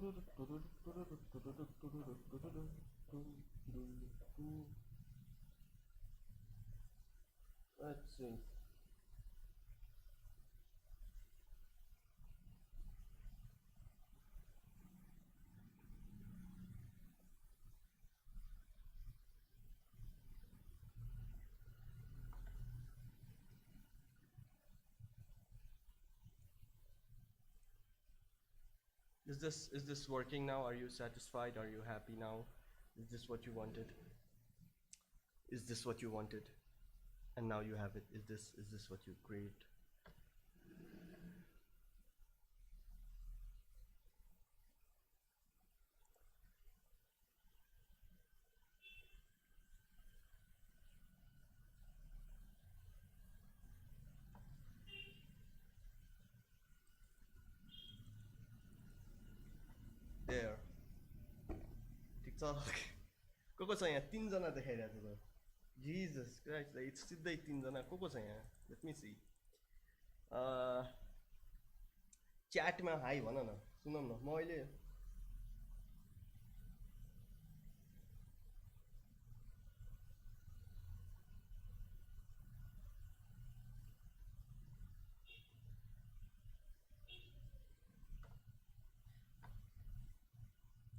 Let's see. Is this working now? Are you satisfied? Are you happy now? Is this what you wanted? Is this what you wanted? And now you have it. Is this what you craved? There. TikTok. को छ यहाँ 3 जना देखाइरहेको छ Jesus Christ, it's सिधै 3 जना को छ यहाँ? Let me see. च्याटमा हाई भन न, सुनौँ न। म अहिले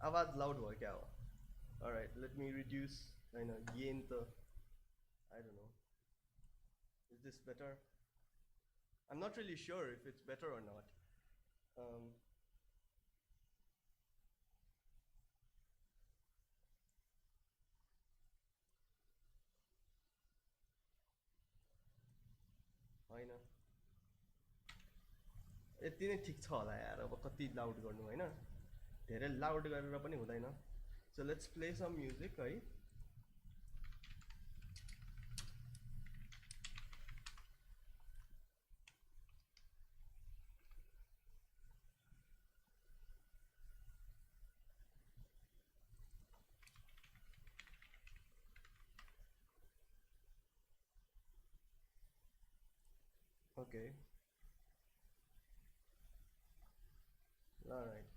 आवाज लाउड भयो क्या हो? Alright, let me reduce. I know, gain the. I don't know. Is this better? I'm not really sure if it's better or not. होइन, यति नै ठिक छ होला यार। अब कति लाउड गर्नु होइन? धेरै लाउड गरेर पनि हुँदैन। So let's play some music, है? Okay. All right.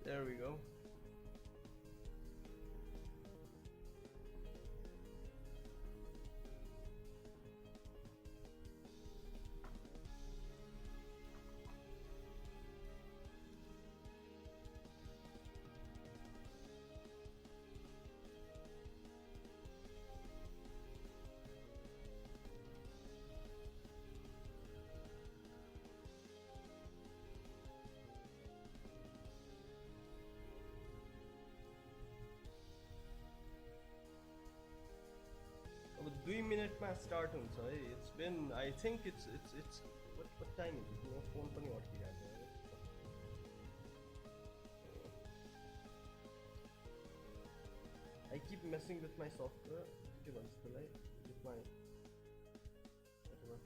There we go. अब 2 मिनटमा स्टार्ट हुन्छ है। It's been, I think it's what time is it? मेरो फोन पनि अड्किरहेको छ। I keep messing with my software. के भन्छ त्यसलाई? With my whatever.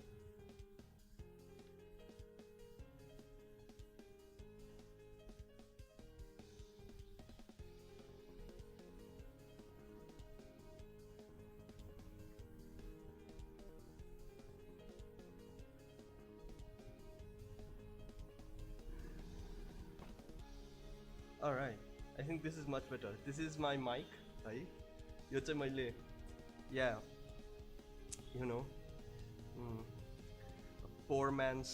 All right, I think this is much better. This is my mic, है? यो चाहिँ मैले, yeah, you know, poor man's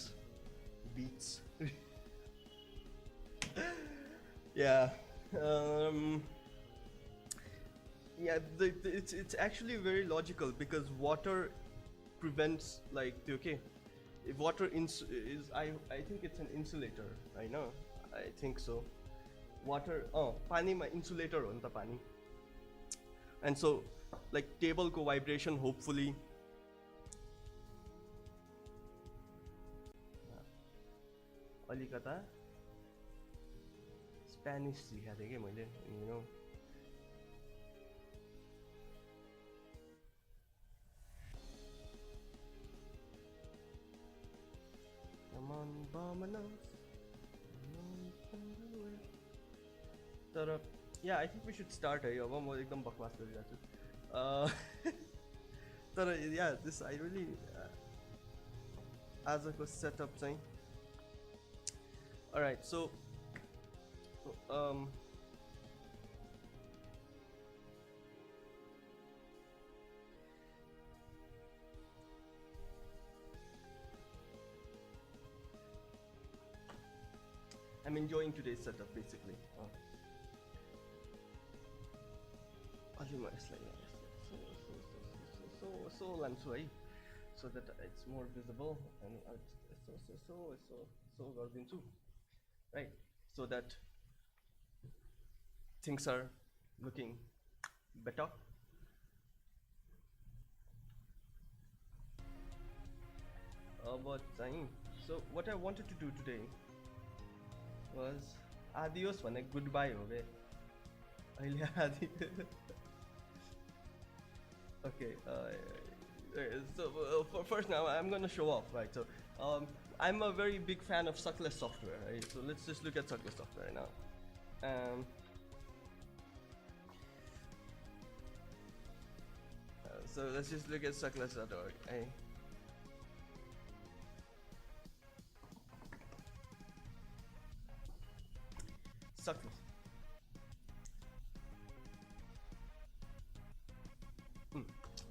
beats. Yeah, yeah. It's actually very logical because water prevents, like, okay, if water is I think it's an insulator. I know, I think so. Water, Panama insulator हो नि त पानी. And so, like, table को vibration hopefully अलिकता Spanish सिकाएको थिएँ कि मैले, you know. Come on, Bomanos. तर yeah, I think we should start है. अब म एकदम बकवास गरिरहेको छु. तर yeah, this I really आजको setup चाहिँ. Alright, so I'm enjoying today's setup basically. So लान्छु है, so that it's more visible and so गरिदिन्छु, right, so that things are looking better. But so what I wanted to do today was adios भने goodbye हो बे अहिले आदि. Okay, so first now I'm gonna show off, right? So I'm a very big fan of suckless software, right? So let's just look at suckless software now. So let's just look at suckless.org. Suckless.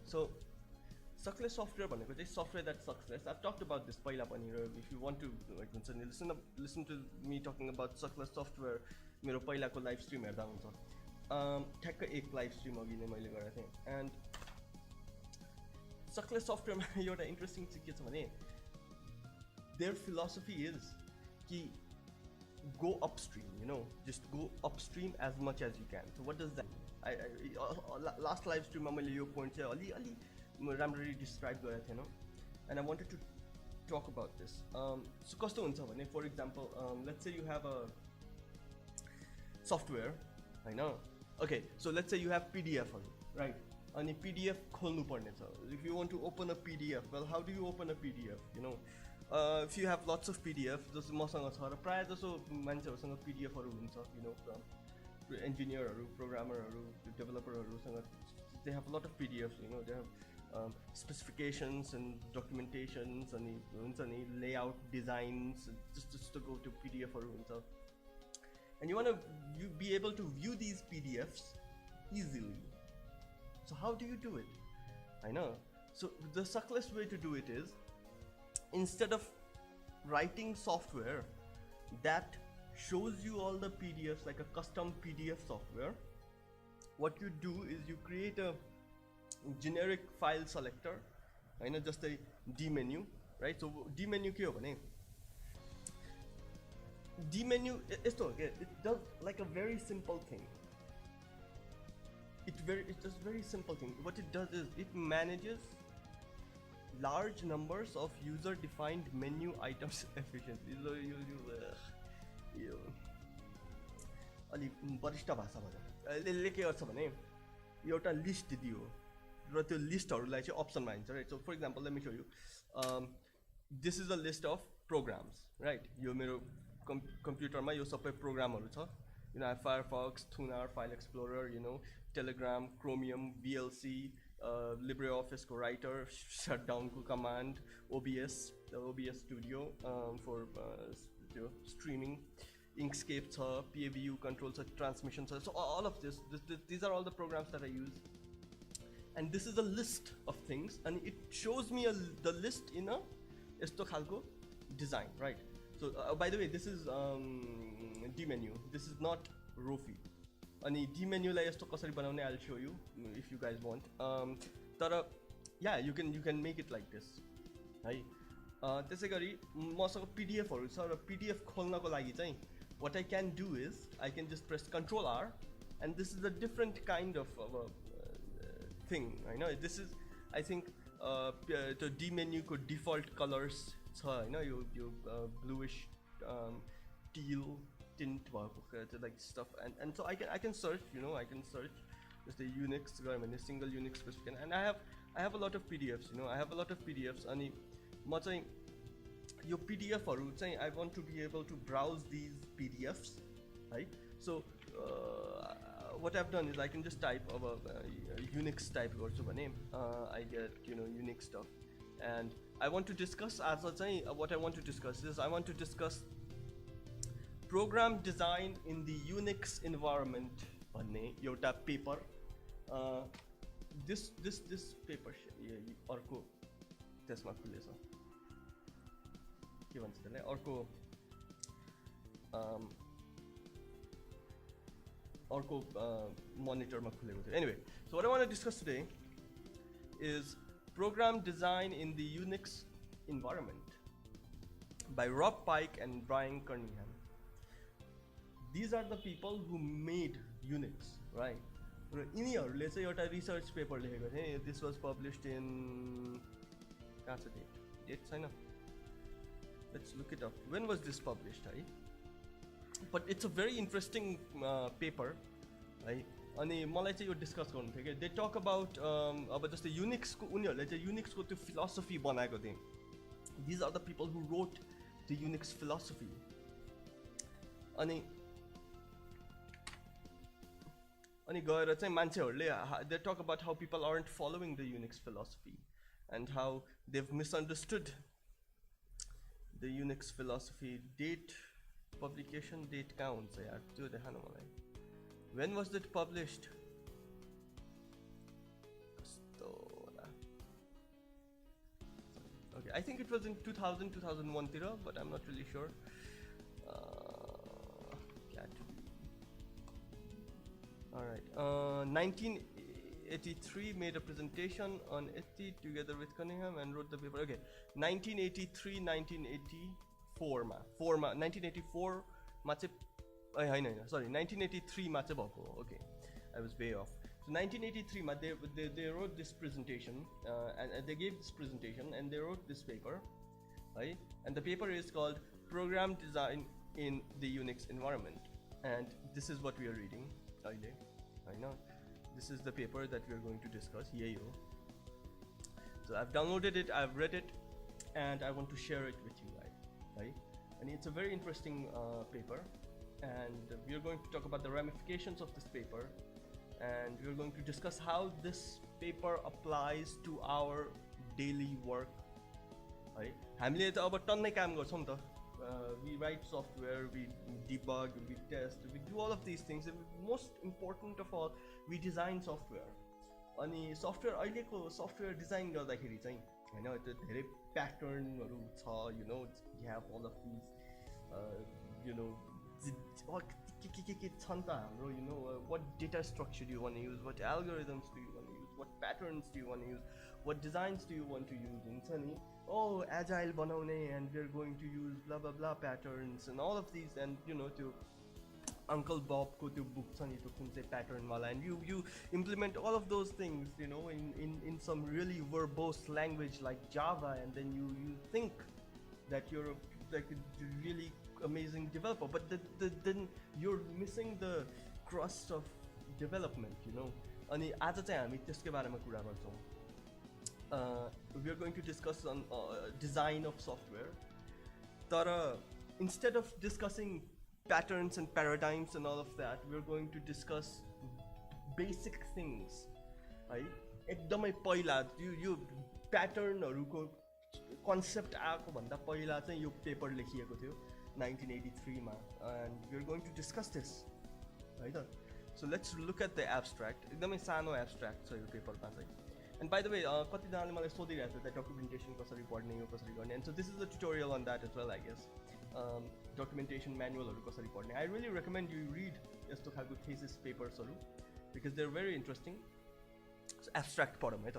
So suckless software भनेको चाहिँ software that sucks less. I've talked about this पहिला पनि. If you want to like listen to me talking about suckless software, मेरो पहिलाको live stream हेर्दा हुन्छ. ठ्याक्क एक live stream अघि नै मैले गरेको थिएँ. And suckless software मा एउटा interesting चाहिँ के छ भने their philosophy is कि go upstream, you know, just go upstream as much as you can. So what does that? Last live stream मैले यो point चाहिँ अलि राम्ररी describe गरेको थिएँ, and I wanted to talk about this. So कस्तो हुन्छ भने for example, let's say you have a software, Hahn. Okay, so let's say you have PDF हरु, right? अनि PDF खोल्नु पर्ने छ. If you want to open a PDF, well, how do you open a PDF, you know? If you have lots of PDF, जस्तो मसँग छ र प्राय जसो मान्छेहरुसँग PDF हरु हुन्छ, you know, from engineerहरु, programmerहरु, developerहरुसँग, they have a lot of PDFs, you know, they have specifications and documentations and हुन्छ नि layout designs just to go to PDF हरु हुन्छ. And you want to be able to view these PDFs easily. So how do you do it? I know. So the suckless way to do it is, instead of writing software that shows you all the PDFs like a custom PDF software, what you do is you create a generic file selector, I know, just a D menu, right? So D menu ke ho bhane, D menu yesto ho ke, it does like a very simple thing. It does very simple thing. What it does is it manages large numbers of user-defined menu items efficiently. So you अलि वरिष्ठ भाषा भन्छ. यसले के गर्छ भने एउटा list दियो र त्यो लिस्टहरुलाई चाहिँ अप्सनमा हाल्छ, right? So for example, let me show you. This is a list of programs, right? यो मेरो कम्प्युटरमा यो सबै प्रोग्रामहरु छ. You know, I have Firefox, Thunar, File Explorer, you know, Telegram, Chromium, VLC, LibreOffice को writer, shutdown को command, OBS, the OBS Studio for streaming, Inkscape छ, PAVU control छ, transmission छ. So all of this, these are all the programs that I use. And this is a list of things, and it shows me the list in a यस्तो खालको design, right? So by the way, this is D menu. This is not row feed. अनि D menu लाई यस्तो कसरी बनाउने I'll show you if you guys want. तर yeah, you can make it like this, है. त्यसै गरी मसँग PDF हरु छ र PDF खोल्नको लागि चाहिँ what I can do is I can just press Control R, and this is a different kind of thing. I know this is, I think the D menu को default colors छ, हैन, यो bluish, teal, tint like stuff, and so I can search, I can search just the Unix single Unix specific, and I have a lot of PDFs, I have a lot of PDFs, and म चाहिँ यो PDFहरू चाहिँ I want to be able to browse these PDFs, right? So what I've done is I can just type of a Unix type गर्छु भने I get Unix stuff, and I want to discuss what I want to discuss is I want to discuss program design in the Unix environment भन्ने एउटा paper this paper अर्को त्यसमा खुलेछ के भन्छ त्यसलाई अर्को monitor ma khuleko थियो. Anyway, so what I want to discuss today is program design in the Unix environment by Rob Pike and Brian Kernighan. These are the people who made Unix, right? यिनीहरूले चाहिँ एउटा research paper लेखेको थिए. This was published in कहाँ छ date छैन. Let's look it up. When was this published, right? But it's a very interesting paper, right? अनि मलाई चाहिँ यो डिस्कस गर्नु थियो कि they talk about अब जस्तै Unix को उनीहरूले चाहिँ Unix को त्यो philosophy बनाएको थिए. These are the people who wrote the Unix philosophy. अनि गएर चाहिँ मान्छेहरूले they talk about how people aren't following the Unix philosophy and how they've misunderstood the Unix philosophy. Publication date counts yaar, त्यो देखा न मलाई. When was it published? Okay, I think it was in 2000 2001 tira, but I'm not really sure. Alright, 1983 made a presentation on ETI together with Cunningham and wrote the paper. Okay, 1983 1984 मा 1984 मा चाहिँ हैन sorry 1983 मा चाहिँ भएको. Okay, I was way off. So 1983 मा they wrote this presentation and they gave this presentation and they wrote this paper, right? And the paper is called Program Design in the Unix Environment, and this is what we are reading. I know this is the paper that we are going to discuss. So I've downloaded it, I've read it, and I want to share it with you guys, right? And it's a very interesting paper, and we are going to talk about the ramifications of this paper, and we are going to discuss how this paper applies to our daily work, right? हामीले त अब टन्नै काम गर्छौं नि त. We write software, we debug, we test, we do all of these things. And most important of all, we design software. अनि software अहिलेको software design गर्दाखेरि चाहिँ हैन त्यो धेरै प्याटर्नहरु छ, you have all of these के छ नि त हाम्रो, what data structure do you want to use, what algorithms do you want to use, what patterns do you want to use, what designs do you want to use, हुन्छ नि agile बनाउने, and we're going to use blah blah blah patterns and all of these, and त्यो Uncle Bob ko त्यो book छ नि त्यो कुन चाहिँ pattern वाला, and you implement all of those things in some really verbose language like Java, and then you think that you're like a really amazing developer, but then you're missing the crust of development, अनि आज चाहिँ हामी त्यसकै बारेमा कुरा गर्छौं. We are going to discuss on design of software. Tara, instead of discussing patterns and paradigms and all of that, we are going to discuss basic things, right? एकदमै पहिला यो प्याटर्नहरुको कन्सेप्ट आएको भन्दा पहिला चाहिँ यो पेपर लेखिएको थियो 1983 मा, and we are going to discuss this, right? So let's look at the abstract. एकदमै सानो abstract छ यो पेपरमा चाहिँ. And by the way, कति जनाले मलाई सोधिरहेको थियो documentation कसरी पढ्ने हो कसरी गर्ने, and so this is a tutorial on that as well, I guess. Documentation manualहरु कसरी पढ्ने. I really recommend you read यस्तो खालको thesis papersहरु because they're very interesting. So abstract पढौँ है त.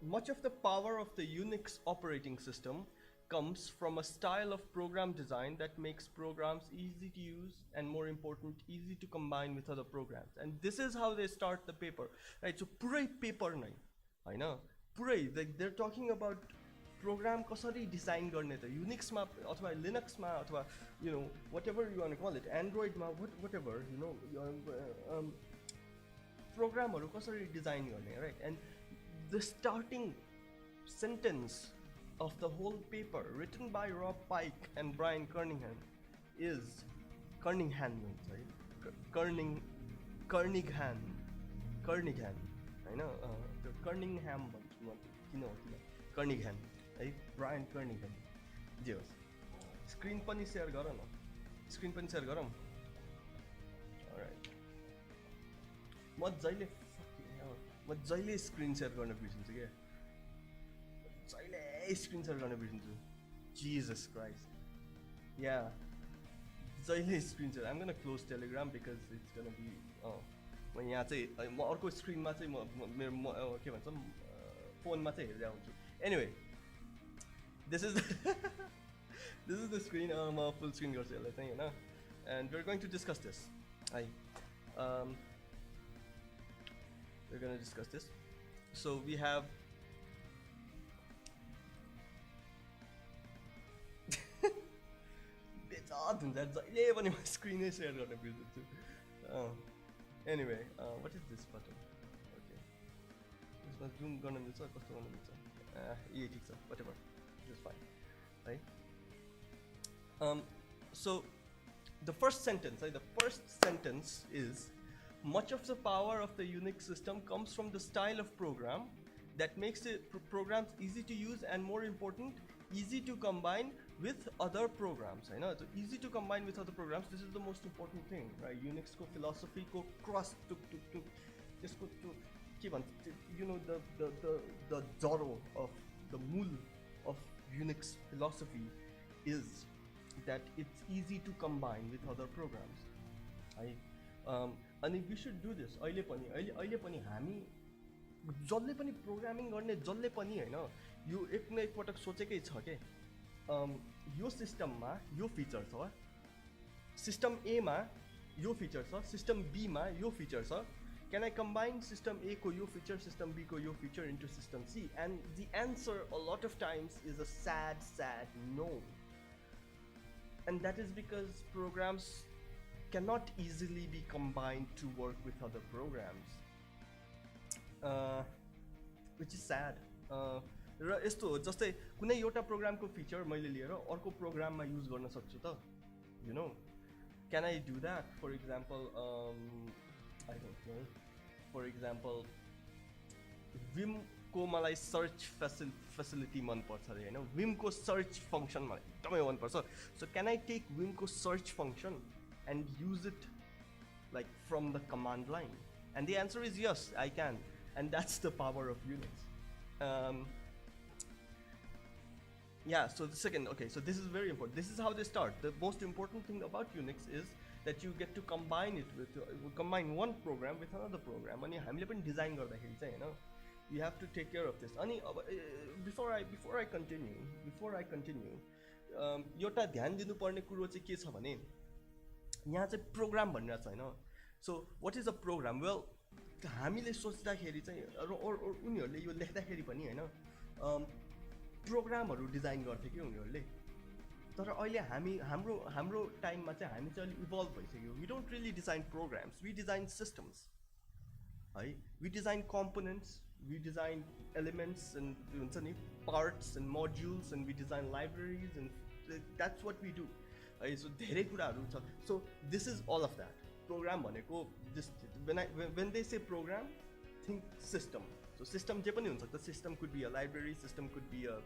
Much of the power of the Unix operating system comes from a style of program design that makes programs easy to use and, more important, easy to combine with other programs. And this is how they start the paper, right? So purai paper nai, I know, purai, they're talking about program कसरी design गर्ने त युनिक्समा अथवा लिनक्समा अथवा वाट ever you one call it एन्ड्रोइडमा watt ever प्रोग्रामहरू कसरी design गर्ने right and the starting sentence of the whole paper written by Rob Pike and Brian Kernighan is Kernighan, Kernighan, I know the Cunningham Kernighan, Brian Kernighan. Yes. Screen pani share gara na. Screen pani share garam. All right. म जहिले screen share गर्न बिर्सिन्छु के जहिले screen share गर्न बिर्सिन्छु Jesus Christ. Yeah. जहिले screen share I'm gonna close Telegram because it's gonna be म यहाँ चाहिँ म अर्को स्क्रिनमा चाहिँ म मेरो के भन्छ फोनमा चाहिँ हेर्दै आउँछु anyway this is the screen म फुल स्क्रिन गर्छु यसलाई चाहिँ हैन and we're going to discuss this we're going to discuss this. So we have screen is shared. Anyway, what is this button? Okay, this was zoom gonna miss or whatever, it's fine, right? So the first sentence is much of the power of the Unix system comes from the style of program that makes the programs easy to use and, more important, easy to combine with other programs. I know, so easy to combine with other programs. This is the most important thing, right? Unix ko philosophy ko cross to the Zorro of the mul of Unix philosophy is that it's easy to combine with other programs. And we should do this. अहिले पनि हामी जसले पनि programming गर्ने जसले पनि हैन यो एक न एक पटक सोचेकै छ के यो सिस्टममा यो फिचर छ सिस्टम ए मा यो फिचर छ सिस्टम बी मा यो फिचर छ can I combine system A को यो feature system B को यो feature into system C and the answer a lot of times is a sad no and that is because programs cannot easily be combined to work with other programs which is sad र यस्तो हो जस्तै कुनै एउटा प्रोग्रामको feature मैले लिएर अर्को प्रोग्राममा युज गर्न सक्छु त you know can I do that for example I don't know for example Vim को मलाई सर्च facility मन पर्छ रे हैन Vim को सर्च फंक्शन मलाई एकदमै मन पर्छ so can I take Vim को search function and use it like from the command line and the answer is yes I can and that's the power of Unix yeah so the second okay so this is very important this is how they start the most important thing about Unix is that you get to combine it with combine one program with another program अनि हामीले पनि design गर्दाखेरि चाहिँ हैन you have to take care of this अनि before I continue एउटा ध्यान दिनुपर्ने कुरो चाहिँ के छ भने यहाँ चाहिँ प्रोग्राम भनिरहेको छ हैन so what is a program well हामीले सोच्दाखेरि चाहिँ उनीहरूले यो लेख्दाखेरि पनि हैन प्रोग्रामहरू डिजाइन गर्थे के उनीहरूले तर अहिले हाम्रो टाइममा चाहिँ हामी चाहिँ अलि इभल्भ भइसक्यो we don't really design programs we design systems है we design components we design elements and हुन्छ नि parts and modules and we design libraries and that's what we do है सो धेरै कुराहरू छ so this is all of that program भनेको when they say program think system so system जे पनि हुन सक्छ system could be a library system could be a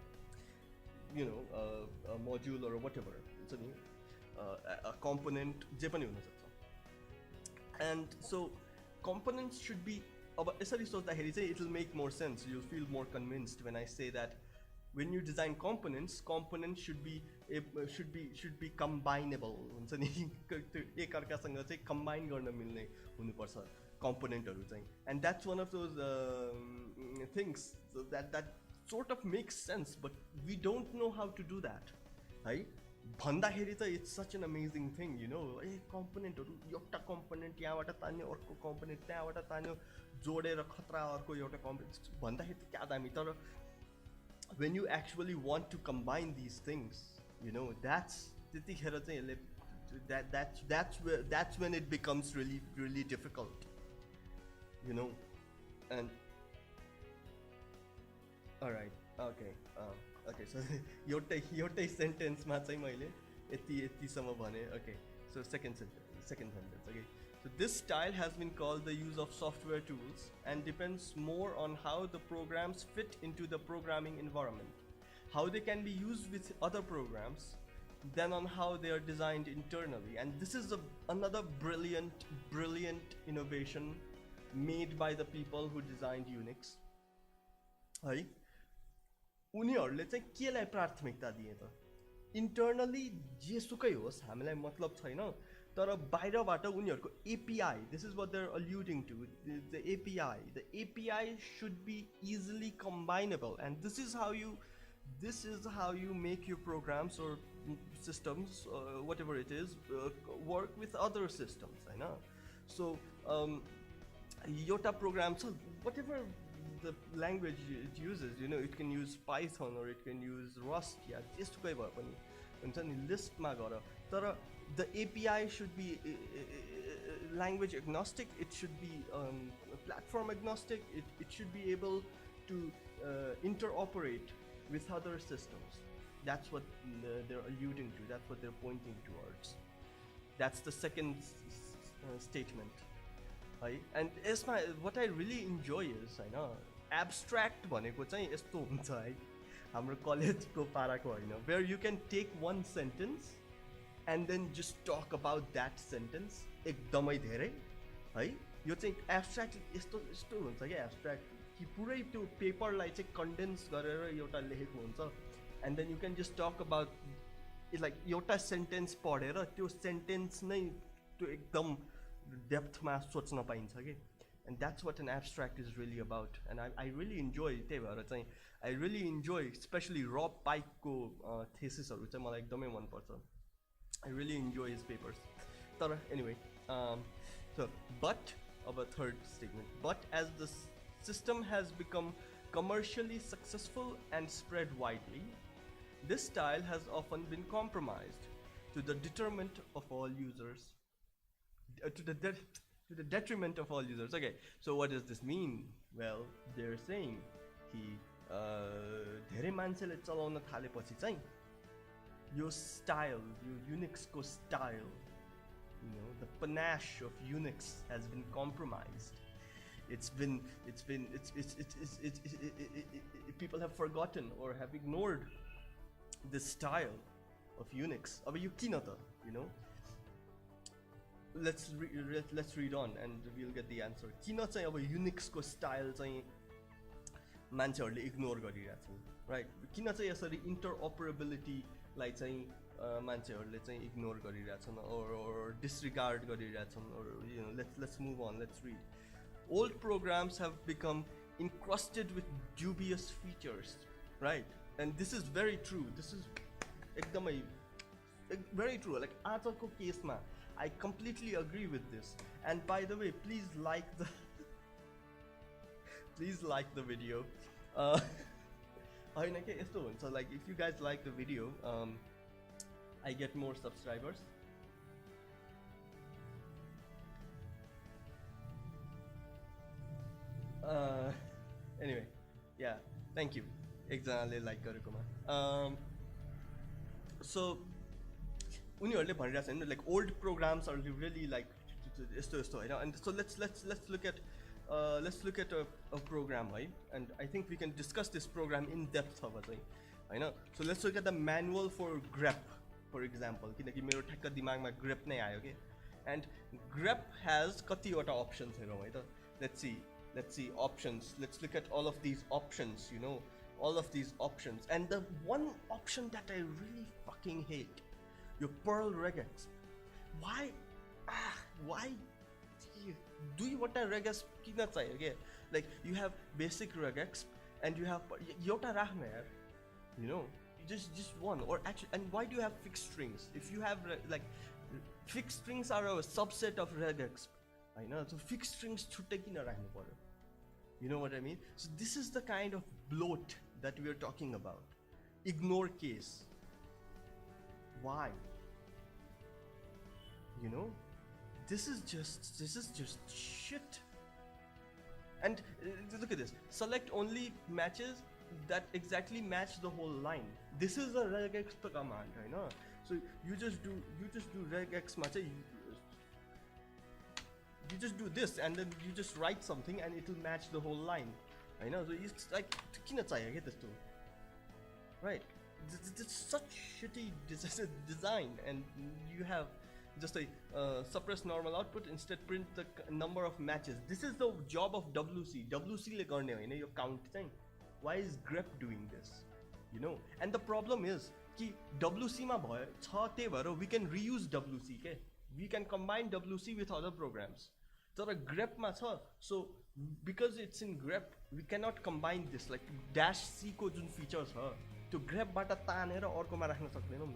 you know a module or whatever हुन्छ नि a component जे पनि हुन सक्छ and so components should be अब यसरी सोच्दाखेरि चाहिँ it will make more sense you'll feel more convinced when I say that when you design components should be combinable हुन्छ नि एक अर्कासँग चाहिँ combine गर्न मिल्ने हुनुपर्छ componentहरु चाहिँ and that's one of those things so that sort of makes sense but we don't know how to do that है भन्दाखेरि चाहिँ it's such an amazing thing you know componentहरु एउटा component यहाँबाट तान्यो अर्को component त्यहाँबाट तान्यो जोडेर खतरा अर्को एउटा component भन्दाखेरि क्या दामी तर when you actually want to combine these things, you know, that's that's when it becomes really difficult, you know. And all right, okay, okay, so your sentence ma chai maile yati sama bhane. Okay, so second sentence, okay. So this style has been called the use of software tools and depends more on how the programs fit into the programming environment, how they can be used with other programs, than on how they are designed internally. And this is another brilliant innovation made by the people who designed Unix. है उनीहरूले चाहिँ केलाई प्राथमिकता दिए त? Internally जेसुकै होस् हामीलाई मतलब छैन, तर बाहिरबाट उनीहरूको API, this is what they're alluding to, the API should be easily combinable, and this is how you make your programs or systems, whatever it is, work with other systems, होइन? So एउटा program, so whatever the language it uses, you know, it can use Python or it can use Rust, या त्यस्तोकै भए पनि हुन्छ नि, लिस्टमा गर, तर the API should be language agnostic, it should be platform agnostic, it should be able to interoperate with other systems. That's what they're alluding to, that's what they're pointing towards. That's the second statement. And यसमा what I really enjoy is, होइन, abstract भनेको चाहिँ यस्तो हुन्छ है, हाम्रो कलेजको पाराको होइन, where you can take one sentence and then just talk about that sentence एकदमै धेरै है. यो चाहिँ abstract यस्तो हुन्छ क्या, abstract कि पुरै त्यो पेपरलाई चाहिँ कन्डेन्स गरेर एउटा लेखेको हुन्छ, and then you can just talk about it, like एउटा सेन्टेन्स पढेर त्यो सेन्टेन्स नै त्यो एकदम डेप्थमा सोच्न पाइन्छ कि. And that's what an abstract is really about, and I really enjoy, त्यही भएर चाहिँ I really enjoy especially Rob Pikeको थेसिसहरू चाहिँ मलाई एकदमै मन पर्छ. I really enjoy his papers. तर anyway, so but of a third statement, but as the system has become commercially successful and spread widely, this style has often been compromised to the detriment of all users. To the detriment of all users. Okay, so what does this mean? Well, they're saying कि धेरै मान्छेले चलाउन थालेपछि चाहिँ यो style, यो Unix को style, you know, the panache of Unix has been compromised. People have forgotten or have ignored this style of Unix. अब यो किन त, you know? Let's read on and we'll get the answer. किन चाहिँ अब Unix को style चाहिँ मान्छेहरूले ignore गरिरहेछन्, right? किन चाहिँ यसरी interoperability लाई चाहिँ मान्छेहरूले चाहिँ इग्नोर गरिरहेछन् or disregard गरिरहेछन्, or you know, let's move on, let's read. Old programs have become encrusted with dubious features, right? And this is very true. This is एकदमै very true. Like आजको केसमा I completely agree with this. And by the way, please like the video. होइन के यस्तो हुन्छ, like if you guys like the video, I get more subscribers. Anyway, yeah, thank you. एकजनाले like गरेकोमा. So उनीहरूले भनिरहेछ हैन, like old programs are really like यस्तो हैन. And so let's look at a program, right? And I think we can discuss this program in depth अब चाहिँ हैन. So let's look at the manual for grep, for example, किनकि मेरो ठ्याक्क दिमागमा grep नै आयो के. And grep has कतिवटा options हेरौँ है त. Let's see options. Let's look at all of these options, you know, all of these options. And the one option that I really fucking hate, your Perl regex. Why do you want a regex किन चाहियो के? Like you have basic regex and you have एउटा राख्न यार, you know, just one. Or actually, and why do you have fixed strings? If you have like fixed strings are a subset of regex, Hahn. So fixed strings छुट्टै किन राख्नु पर्यो? You know what I mean? So this is the kind of bloat that we are talking about. Ignore case. Why? You know, this is just shit. And look at this. Select only matches that exactly match the whole line. This is a regex command, right? No? So you just do regex match. You just do this, and then you just write something, and it will match the whole line. I know. So it's like, get this too, right? It's such shitty design, and you have just a suppress normal output, instead print the number of matches. This is the job of WC. WC le garne haina yo count chahi. Why is grep doing this? You know, and the problem is कि WC ma bhayo cha त्यही भएर we can reuse WC के. We can combine WC with other programs. तर grep ma छ, so because it's in grep we cannot combine this, like dash C को जुन feature छ त्यो grep बाट तानेर अर्कोमा राख्न सक्दैनौँ.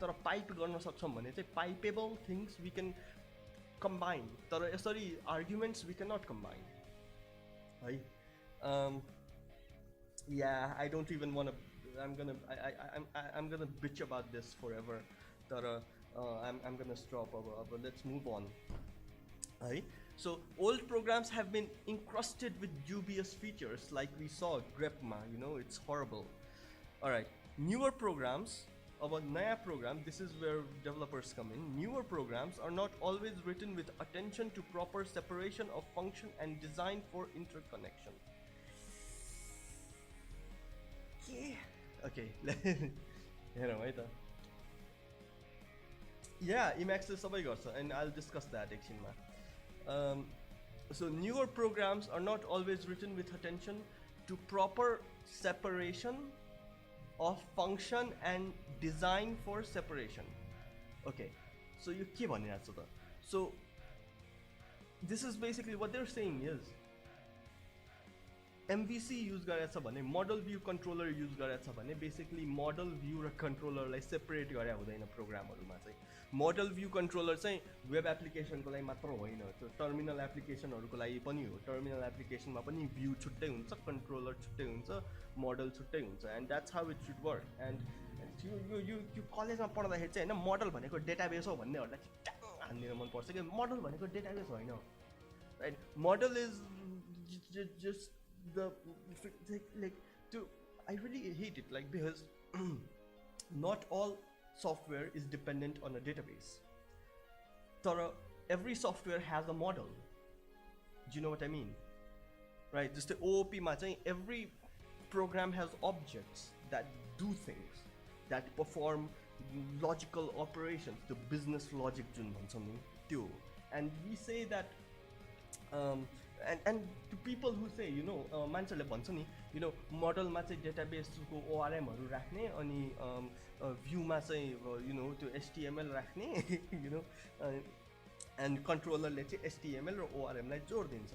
तर pipe गर्न सक्छौँ भने चाहिँ pipeable things we can combine. तर यसरी arguments we cannot combine. है? Yeah, I don't even want to. I'm gonna bitch about this forever. But I'm gonna stop. But let's move on. Right? So old programs have been encrusted with dubious features, like we saw grepma. You know, it's horrible. All right. Newer programs, of a naya program, this is where developers come in. Newer programs are not always written with attention to proper separation of function and design for interconnection. Okay. Yeah, Emacs is sabai garcha, and I'll discuss that actually. So newer programs are not always written with attention to proper separation of function and design for separation. Okay, so you keep on that. So this is basically what they're saying is MVC use गरेछ भने model view controller use गरेछ भने basically model view र controller लाई separate गरे हुँदैन प्रोग्रामहरुमा चाहिँ. Model view controller चाहिँ web application को लागि मात्र होइन, त्यो terminal application हरुको लागि पनि हो. Terminal application मा पनि view छुट्टै हुन्छ, controller छुट्टै हुन्छ, model छुट्टै हुन्छ, and that's how it should work. And you कलेजमा पढ्दाखेरि चाहिँ हैन model भनेको database हो भन्नेहरुलाई ट्याङ हान्दिन मन पर्छ कि model भनेको database होइन. Right? Model is just the like to I really hate it, like, because not all software is dependent on a database. Every software has a model. Do you know what I mean? Right? Just the OOP ma chahi every program has objects that do things, that perform logical operations, the business logic jun bhaन्छौँ नि त्यो. And we say that and to people who say, you know, मान्छेले भन्छ नि, you know, model मा चाहिँ database को ORM हरु राख्ने, अनि view मा चाहिँ you know त्यो HTML राख्ने, you know, and controller ले चाहिँ HTML र ORM लाई जोड दिन्छ.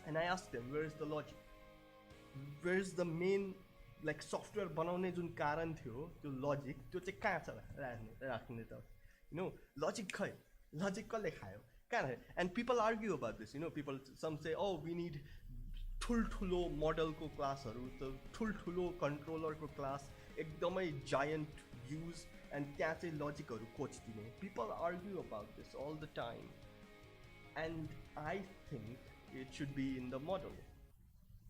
And I asked them, where is the logic? Where is the main, like, software बनाउने जुन कारण थियो, त्यो logic, त्यो चाहिँ कहाँ छ राख्ने त? You know, logic खै, logic कसले खायो? And people argue about this, you know, some say, oh, we need ठुल्ठुलो model को class हरु, so ठुल्ठुलो controller को class, एकदमै giant views, and त्यहाँ चाहिँ logic हरु कोच दिने. People argue about this all the time, and I think it should be in the model,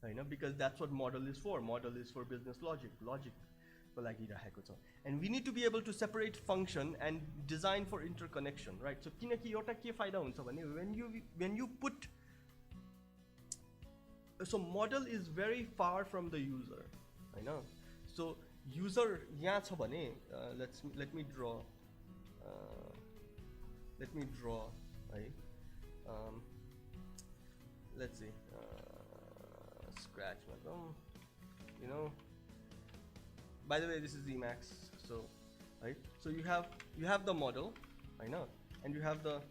you know, because that's what model is for. Model is for business logic को लागि राखेको छ. And we need to be able to separate function and design for interconnection, right? So किनकि एउटा के फाइदा हुन्छ भने when you put, so model is very far from the user, Hahn? So user यहाँ छ भने let me draw है, let's see, scratch मतलब, you know. By the way, this is Emacs, so right. So you have the model, I know, and you have the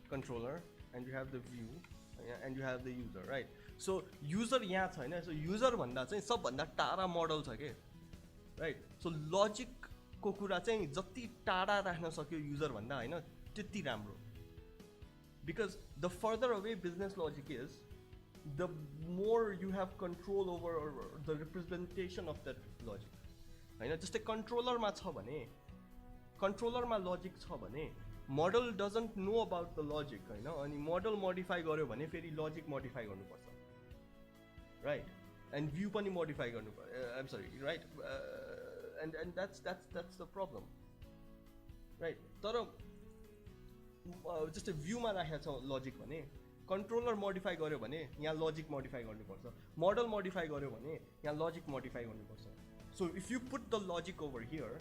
controller, and you have the view, and you have the user, right? So user यहाँ छ हैन. So user भन्दा चाहिँ सबभन्दा टाढा model छ के, right? So logic को कुरा चाहिँ जति टाढा राख्न सक्यो user भन्दा हैन त्यति राम्रो. Because the further away business logic is, the more you have control over the representation of that logic. हैन जस्तै कन्ट्रोलरमा छ भने कन्ट्रोलरमा लजिक छ भने model doesn't know about the logic हैन अनि मोडल मोडिफाई गर्यो भने फेरि लजिक मोडिफाई गर्नुपर्छ राइट एन्ड भ्यू पनि मोडिफाई गर्नुपर्छ I am sorry right and that's the problem right तर जस्तै भ्यूमा राखेको छ लजिक भने कन्ट्रोलर मोडिफाई गर्यो भने यहाँ लजिक मोडिफाई गर्नुपर्छ मोडल मोडिफाई गर्यो भने यहाँ लजिक मोडिफाई गर्नुपर्छ सो if you put the logic over here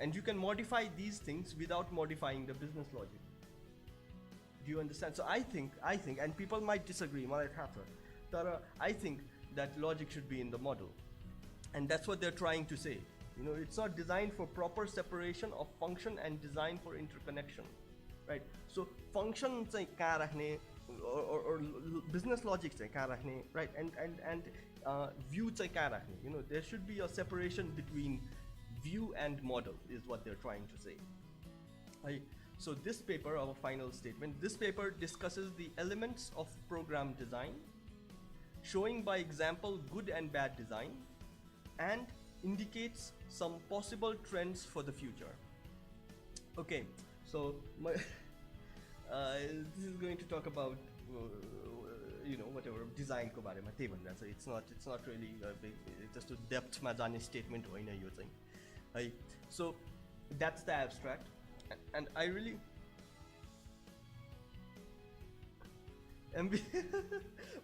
and you can modify these things without modifying the business logic. Do you understand? So I think and people might disagree, but I think that logic should be in the model, and that's what they're trying to say. You know, it's not designed for proper separation of function and designed for interconnection, right? So function चाहिँ कहाँ राख्ने or business logic चाहिँ कहाँ राख्ने, right? And view चाहिँ कहाँ राख्ने. You know, there should be a separation between view and model is what they're trying to say. So this paper, our final statement, this paper discusses the elements of program design, showing by example good and bad design, and indicates some possible trends for the future. Okay, so this is going to talk about you know whatever design ko barema त्यही भन्दा छ it's not really just a depth ma jane statement होइन यो चाहिँ है so that's the abstract and I really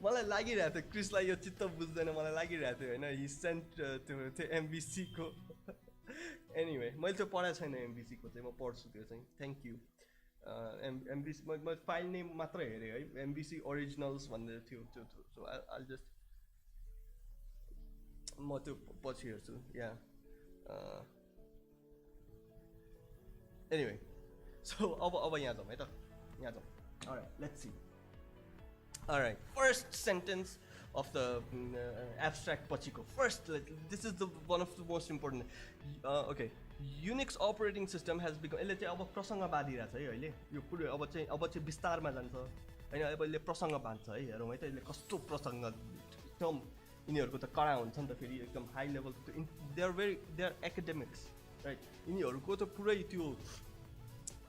मलाई लागिरहेको थियो क्रिसलाई यो चित्त बुझ्दैन मलाई लागिरहेको थियो होइन he sent त्यो MVC को anyway मैले त्यो पढाएको छैन MVC को चाहिँ म पढ्छु त्यो चाहिँ थ्याङ्क यू MVC म फाइल नेम मात्र हेरेँ है MVC ओरिजिनल्स भनेर थियो त्यो सो I'll just म त्यो पछि हेर्छु या anyway so अब यहाँ जाउँ है त यहाँ जाउँ alright let's see alright first sentence of the abstract pachiko first this is the one of the most important okay Unix operating system has become यसले चाहिँ अब प्रसङ्ग बाँधिरहेछ है अहिले यो पुरै अब चाहिँ विस्तारमा जान्छ हैन अब यसले प्रसङ्ग बाँध्छ है हेरौँ है त यसले कस्तो प्रसङ्ग एकदम यिनीहरूको त कडा हुन्छ नि त फेरि एकदम high level they are academics right यिनीहरूको त पुरै त्यो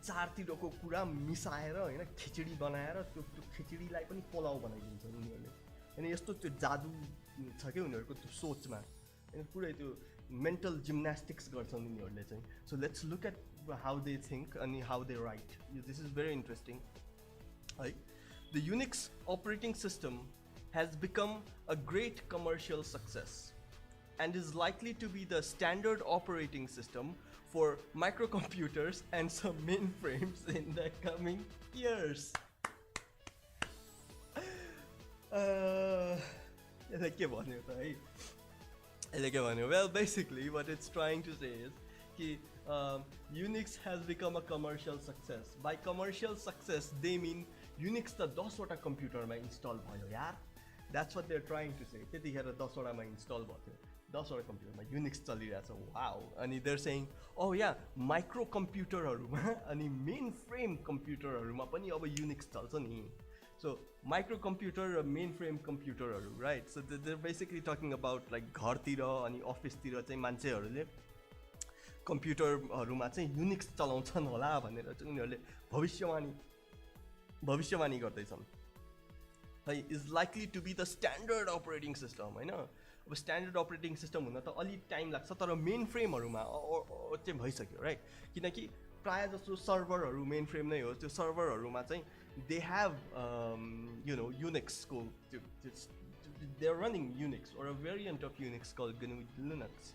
चारतिरको कुरा मिसाएर होइन खिचडी बनाएर त्यो खिचडीलाई पनि पोलाउ बनाइदिन्छ उनीहरूले होइन यस्तो त्यो जादु छ कि उनीहरूको त्यो सोचमा होइन पुरै त्यो मेन्टल जिम्नास्टिक्स गर्छन् उनीहरूले चाहिँ so let's look at how they think अनि how they write this is very interesting है the Unix operating system has become a great commercial success and is likely to be the standard operating system for microcomputers and some mainframes in the coming years. Well, basically what it's trying to say is that Unix has become a commercial success. By commercial success, they mean Unix the 10 वटा कम्प्युटरमा install भयो यार. That's what they're trying to say. त्यतिखेर 10 वटामा install भयो थियो 10 वटा कम्प्युटरमा Unix चलिरहेछ वाउ अनि they're saying oh yeah micro कम्प्युटरहरुमा अनि मेन फ्रेम कम्प्युटरहरुमा पनि अब युनिक्स चल्छ नि सो माइक्रो कम्प्युटर र मेन फ्रेम कम्प्युटरहरु right so they're basically talking about like घरतिर अनि अफिसतिर चाहिँ मान्छेहरुले कम्प्युटरहरुमा चाहिँ युनिक्स चलाउँछन् होला भनेर चाहिँ उनीहरुले भविष्यवाणी गर्दैछन् is likely to be the standard operating system हैन अब स्ट्यान्डर्ड अपरेटिङ सिस्टम हुन त अलि टाइम लाग्छ तर मेन फ्रेमहरुमा चाहिँ भइसक्यो राइट किनकि प्राय जस्तो सर्भरहरु मेन फ्रेम नै हो त्यो सर्भरहरुमा चाहिँ they have you know Unix को they are running Unix or a variant of Unix called Linux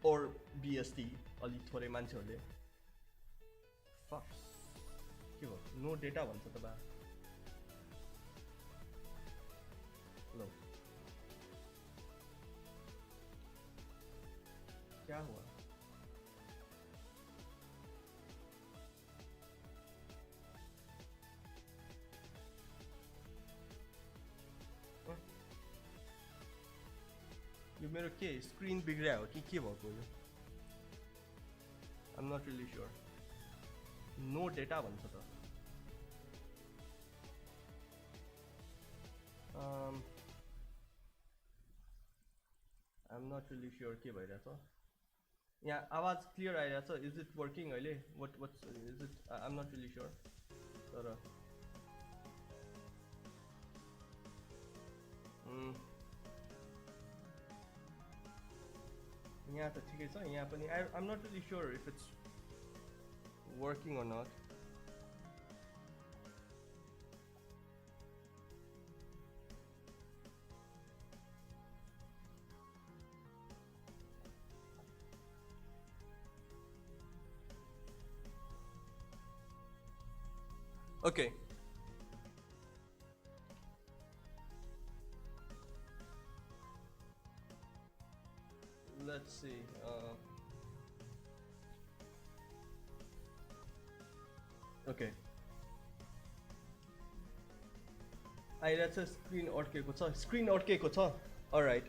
or BSD अलि थोरै मान्छेहरुले फक के हो नो डेटा भन्छ त बा लो क्या हुआ यो मेरो के स्क्रिन बिग्रिया हो कि के भएको यो I am not really sure no data भन्छ त I'm not really sure के भइरहेछ यहाँ आवाज क्लियर आइरहेछ इज इट वर्किङ अहिले what's is it I'm not really sure तर यहाँ त ठिकै छ यहाँ पनि I'm not really sure if it's working or not. Okay. Let's see. Okay. आइरहेछ स्क्रिन अड्केको छ स्क्रिन अड्केको छ अलराइट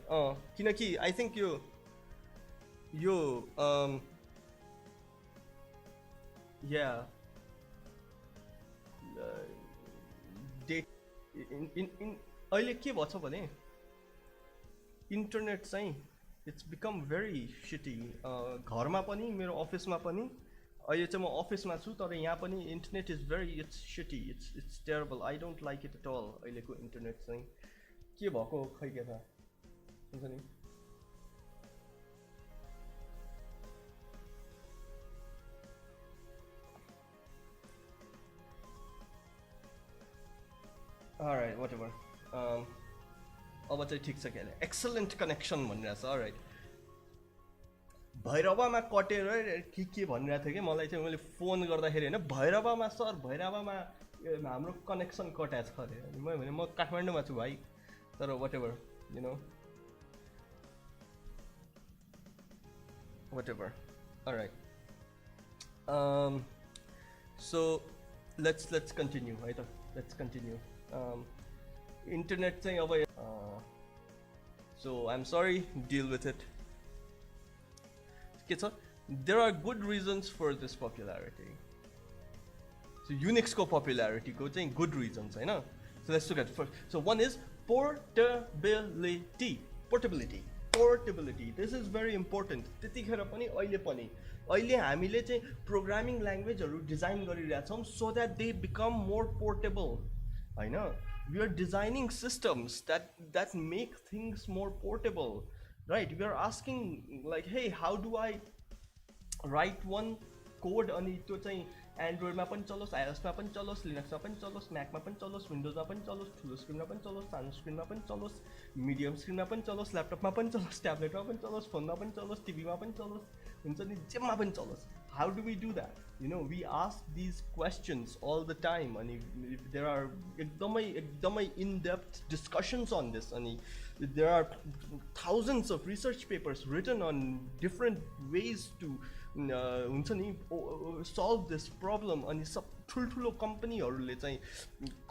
किनकि आई थिंक यो yeah डेट अहिले के भछ भने इन्टरनेट चाहिँ इट्स बिकम भेरी शिटी घरमा पनि मेरो अफिसमा पनि अहिले चाहिँ म अफिसमा छु तर यहाँ पनि internet is very it's shitty it's terrible I don't like it at all अहिलेको इन्टरनेट चाहिँ के भएको खै के थाहा हुन्छ नि Alright, whatever. अब चाहिँ ठिक छ के एक्सलेन्ट कनेक्सन भनिरहेछ अलराइट भैरवामा कटेर के भनिरहेको थियो कि मलाई चाहिँ मैले फोन गर्दाखेरि होइन भैरवामा सर भैरवामा हाम्रो कनेक्सन कटाएको छ अरे अनि मैले भने म काठमाडौँमा छु भाइ तर whatever you know whatever all right so let's continue है त लेट्स कन्टिन्यू internet चाहिँ अब so I'm sorry deal with it के छ there are good reasons for this popularity so Unix को popularity को चाहिँ good reasons Hahn so let's look at first so one is portability this is very important त्यतिखेर पनि अहिले हामीले चाहिँ प्रोग्रामिङ ल्याङ्ग्वेजहरु डिजाइन गरिरहेछौं so that they become more portable I know we are designing systems that make things more portable right we are asking like hey how do I write one code अनि त्यो चाहिँ Android मा पनि चलोस् iOS मा पनि चलोस् Linux मा पनि चलोस् Mac मा पनि चलोस् Windows मा पनि चलोस् ठुलो स्क्रिनमा पनि चलोस् सानो स्क्रिनमा पनि चलोस् मिडियम स्क्रिनमा पनि चलोस् ल्यापटपमा पनि चलोस् ट्याब्लेटमा पनि चलोस् फोनमा पनि चलोस् टिभीमा पनि चलोस् हुन्छ नि जेमा पनि चलोस् how do we do that you know we ask these questions all the time and there are ekdamai in-depth discussions on this and there are thousands of research papers written on different ways to हुन्छ नि solve this problem अनि सब ठुलठुलो कम्पनीहरुले चाहिँ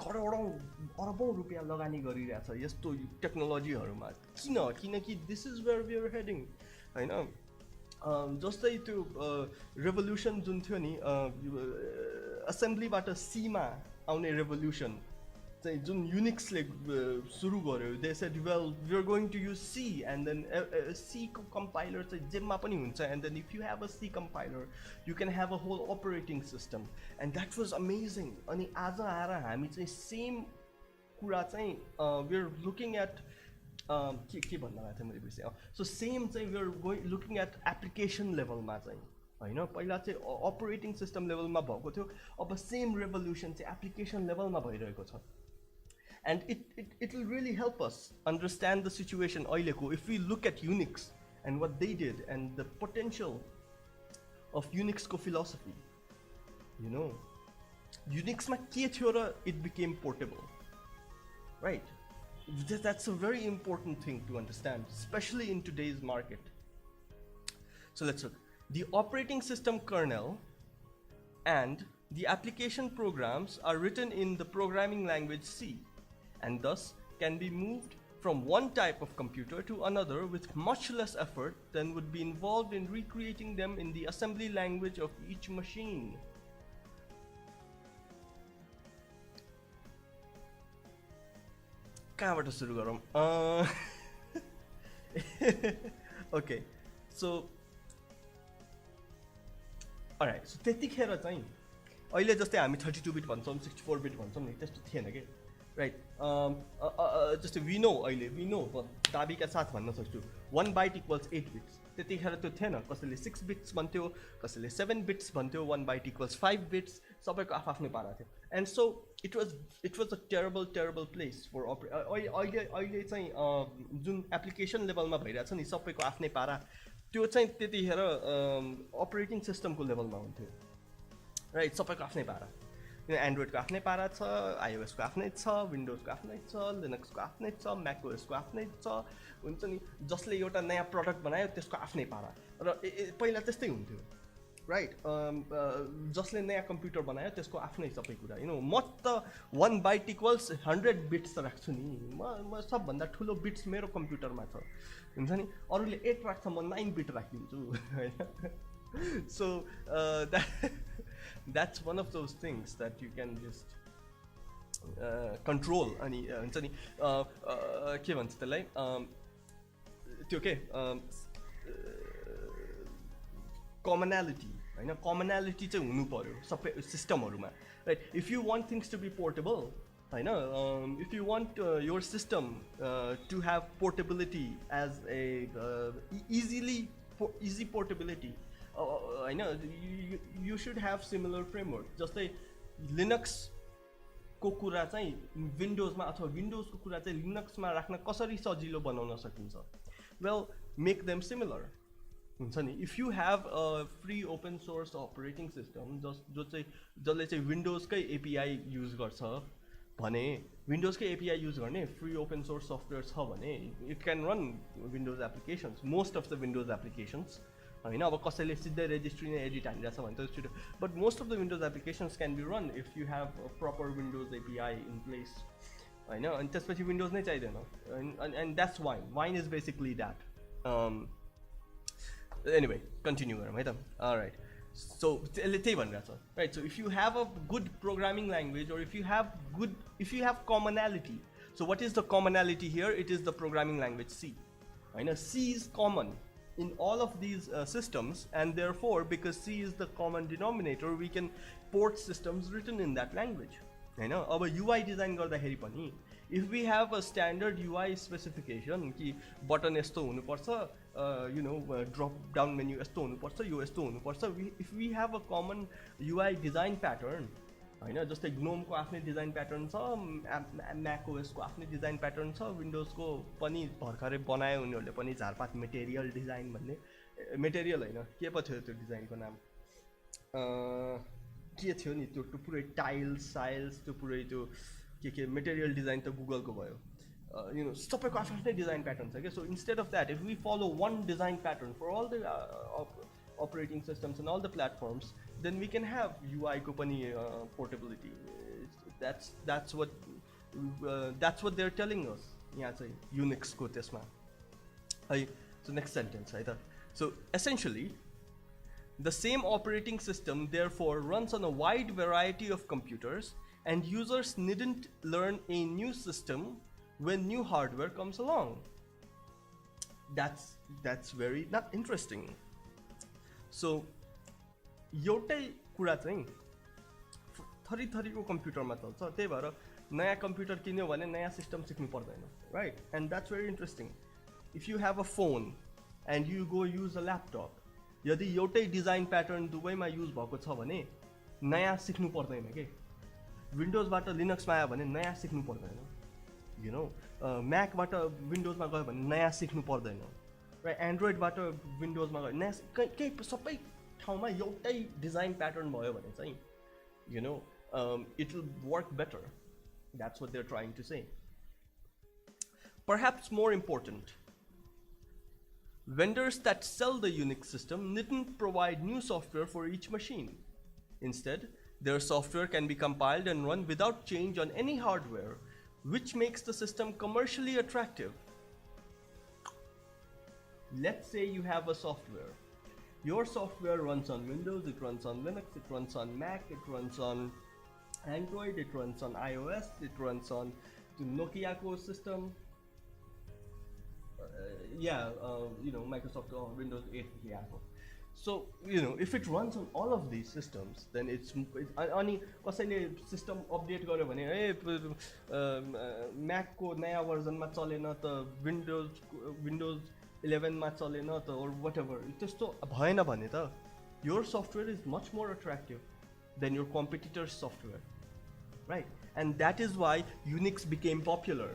करोडौं अरबौं रुपैयाँ लगानी गरिरहेछ यस्तो टेक्नोलोजीहरुमा किनकि this is where we are heading हैन जस्तै त्यो रेभोल्युसन जुन थियो नि असेम्ब्लीबाट सी मा आउने रेभोल्युसन चाहिँ जुन युनिक्सले सुरु गर्यो they said well we are going to use C and then C को कम्पाइलर चाहिँ जेमा पनि हुन्छ and then if you have a C compiler you can have a whole operating system and that was amazing अनि आज आएर हामी चाहिँ सेम कुरा चाहिँ वी आर लुकिङ एट के भन्न भएको थियो मैले बिर्सेँ सो सेम चाहिँ we are looking at application लेभलमा चाहिँ हैन पहिला चाहिँ अपरेटिङ सिस्टम लेभलमा भएको थियो अब सेम रेभोल्युसन चाहिँ एप्लिकेसन लेभलमा भइरहेको छ and it will really help us understand the situation अहिलेको if we look at Unix and what they did and the potential of युनिक्सको फिलोसफी यु नो युनिक्समा के थियो र it became portable right That's a very important thing to understand, especially in today's market. So let's look. The operating system kernel and the application programs are written in the programming language C, and thus can be moved from one type of computer to another with much less effort than would be involved in recreating them in the assembly language of each machine. कहाँबाट सुरु गरौँ okay so all right सो त्यतिखेर चाहिँ अहिले जस्तै हामी 32 bit भन्छौँ 64 bit भन्छौँ नि त्यस्तो थिएन कि राइट जस्तै वी नो दाबीका साथ भन्न सक्छु 1 बाइट इक्वल्स 8 बिट्स त्यतिखेर त्यो थिएन कसैले 6 बिट्स भन्थ्यो कसैले 7 बिट्स भन्थ्यो 1 बाइट इक्वल्स 5 बिट्स सबैको आफ्नै पारा थियो and so it was a terrible place for अहिले चाहिँ जुन एप्लिकेसन लेभलमा भइरहेछ नि सबैको आफ्नै पारा त्यो चाहिँ त्यतिखेर अपरेटिङ सिस्टमको लेभलमा हुन्थ्यो राइट सबैको आफ्नै पारा एन्ड्रोइडको आफ्नै पारा छ आइओएसको आफ्नै छ विन्डोजको आफ्नै छ लिनक्सको आफ्नै छ म्याकओएसको आफ्नै छ हुन्छ नि जसले एउटा नयाँ प्रडक्ट बनायो त्यसको आफ्नै पारा र पहिला त्यस्तै हुन्थ्यो राइट जसले नयाँ कम्प्युटर बनायो त्यसको आफ्नै सबै कुरा म त 1 बाइट इक्वल्स 100 बिट्स राख्छु नि म सबभन्दा ठुलो बिट्स मेरो कम्प्युटरमा छ हुन्छ नि अरूले 8 राख्छ म 9 बिट राखिदिन्छु होइन सो that's one of those things that you can just control अनि हुन्छ नि के भन्छ त्यसलाई त्यो के commonality हैन commonality चाहिँ हुनु पर्यो सबै सिस्टमहरुमा right if you want things to be portable हैन if you want your system to have portability as a easy portability हैन you should have similar framework जस्तै लिनक्स को कुरा चाहिँ विन्डोजमा अथवा विन्डोजको कुरा चाहिँ लिनक्समा राख्न कसरी सजिलो बनाउन सकिन्छ वेल मेक देम सिमिलर हुन्छ नि if you have a free open source operating system जसले चाहिँ विन्डोजकै एपिआई युज गर्छ भने विन्डोजकै एपिआई युज गर्ने फ्री ओपन सोर्स सफ्टवेयर छ भने it can run windows applications most of the Windows applications होइन अब कसैले सिधै रेजिस्ट्री नै एडिट हानिरहेछ भने त छिटो but most of the Windows applications can be run if you have proper Windows API in place होइन अनि त्यसपछि विन्डोज नै चाहिँदैन and that's Wine is basically that anyway continue गरौँ है त राइट सो त्यसले त्यही भनिरहेछ right so if you have a good programming language or if you have commonality so what is the commonality here it is the programming language C होइन C is common in all of these systems and therefore because C is the common denominator we can port systems written in that language हैन अब UI design गर्दाखेरि पनि if we have a standard UI specification कि button यस्तो हुनुपर्छ you know drop down menu यस्तो हुनुपर्छ यो यस्तो हुनुपर्छ if we have a common UI design pattern हैन जस्तै ग्नोमको आफ्नै डिजाइन प्याटर्न छ म्याकओएसको आफ्नै डिजाइन प्याटर्न छ विन्डोजको पनि भर्खरै बनायो उनीहरूले पनि झारपात मेटेरियल डिजाइन भन्ने मेटेरियल होइन के पो थियो त्यो डिजाइनको नाम के थियो नि त्यो पुरै टाइल्स साइल्स त्यो पुरै त्यो के मेटेरियल डिजाइन त गुगलको भयो यु नो सबैको आफ्नै डिजाइन प्याटर्न छ क्या so instead of that if we follow one design pattern for all the operating systems and all the platforms then we can have UI ko pani portability that's what they're telling us yaha chai Unix ko tesma hai so next sentence hai ta so essentially the same operating system therefore runs on a wide variety of computers and users needn't learn a new system when new hardware comes along that's very not interesting सो एउटै कुरा चाहिँ थरीको कम्प्युटरमा चल्छ त्यही भएर नयाँ computer किन्यो भने नयाँ सिस्टम सिक्नु पर्दैन right and that's very interesting if you have a phone and you go use a laptop यदि एउटै डिजाइन प्याटर्न दुवैमा युज भएको छ भने नयाँ सिक्नु पर्दैन के विन्डोजबाट लिनक्समा आयो भने नयाँ सिक्नु पर्दैन यु नो म्याकबाट विन्डोजमा गयो भने नयाँ सिक्नु पर्दैन र एन्ड्रोइडबाट विन्डोजमा गयो नयाँ केही सबै ठाउँमा एउटै डिजाइन प्याटर्न भयो भने चाहिँ you know it will work better that's what they are trying to say perhaps more important vendors that sell the Unix system needn't provide new software for each machine. Instead, their software can be compiled and run without change on any hardware, which makes the system commercially attractive. Let's say you have a software. Your software runs on Windows, it runs on Linux, it runs on Mac, it runs on Android, it runs on iOS, it runs on to Nokia system. Microsoft Windows 8 yeah. So if it runs on all of these systems, then it's अनि कसैले system update गर्यो भने Mac को नयाँ versionमा चलेन त Windows 11 मा चलेन त or whatever त्यस्तो भएन भने त your software is much more attractive than your competitor's software, right? And that is why Unix became popular,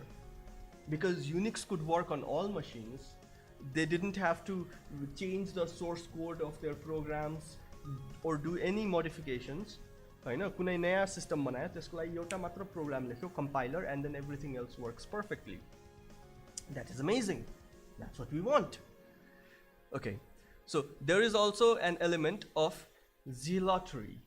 because Unix could work on all machines. They didn't have to change the source code of their programs or do any modifications. हैन कुनै नयाँ system बनायो त्यसको लागि एउटा मात्र programme लेख्यो compiler and then everything else works perfectly. That is amazing. That's what we want. Okay, so there is also an element of zealotry.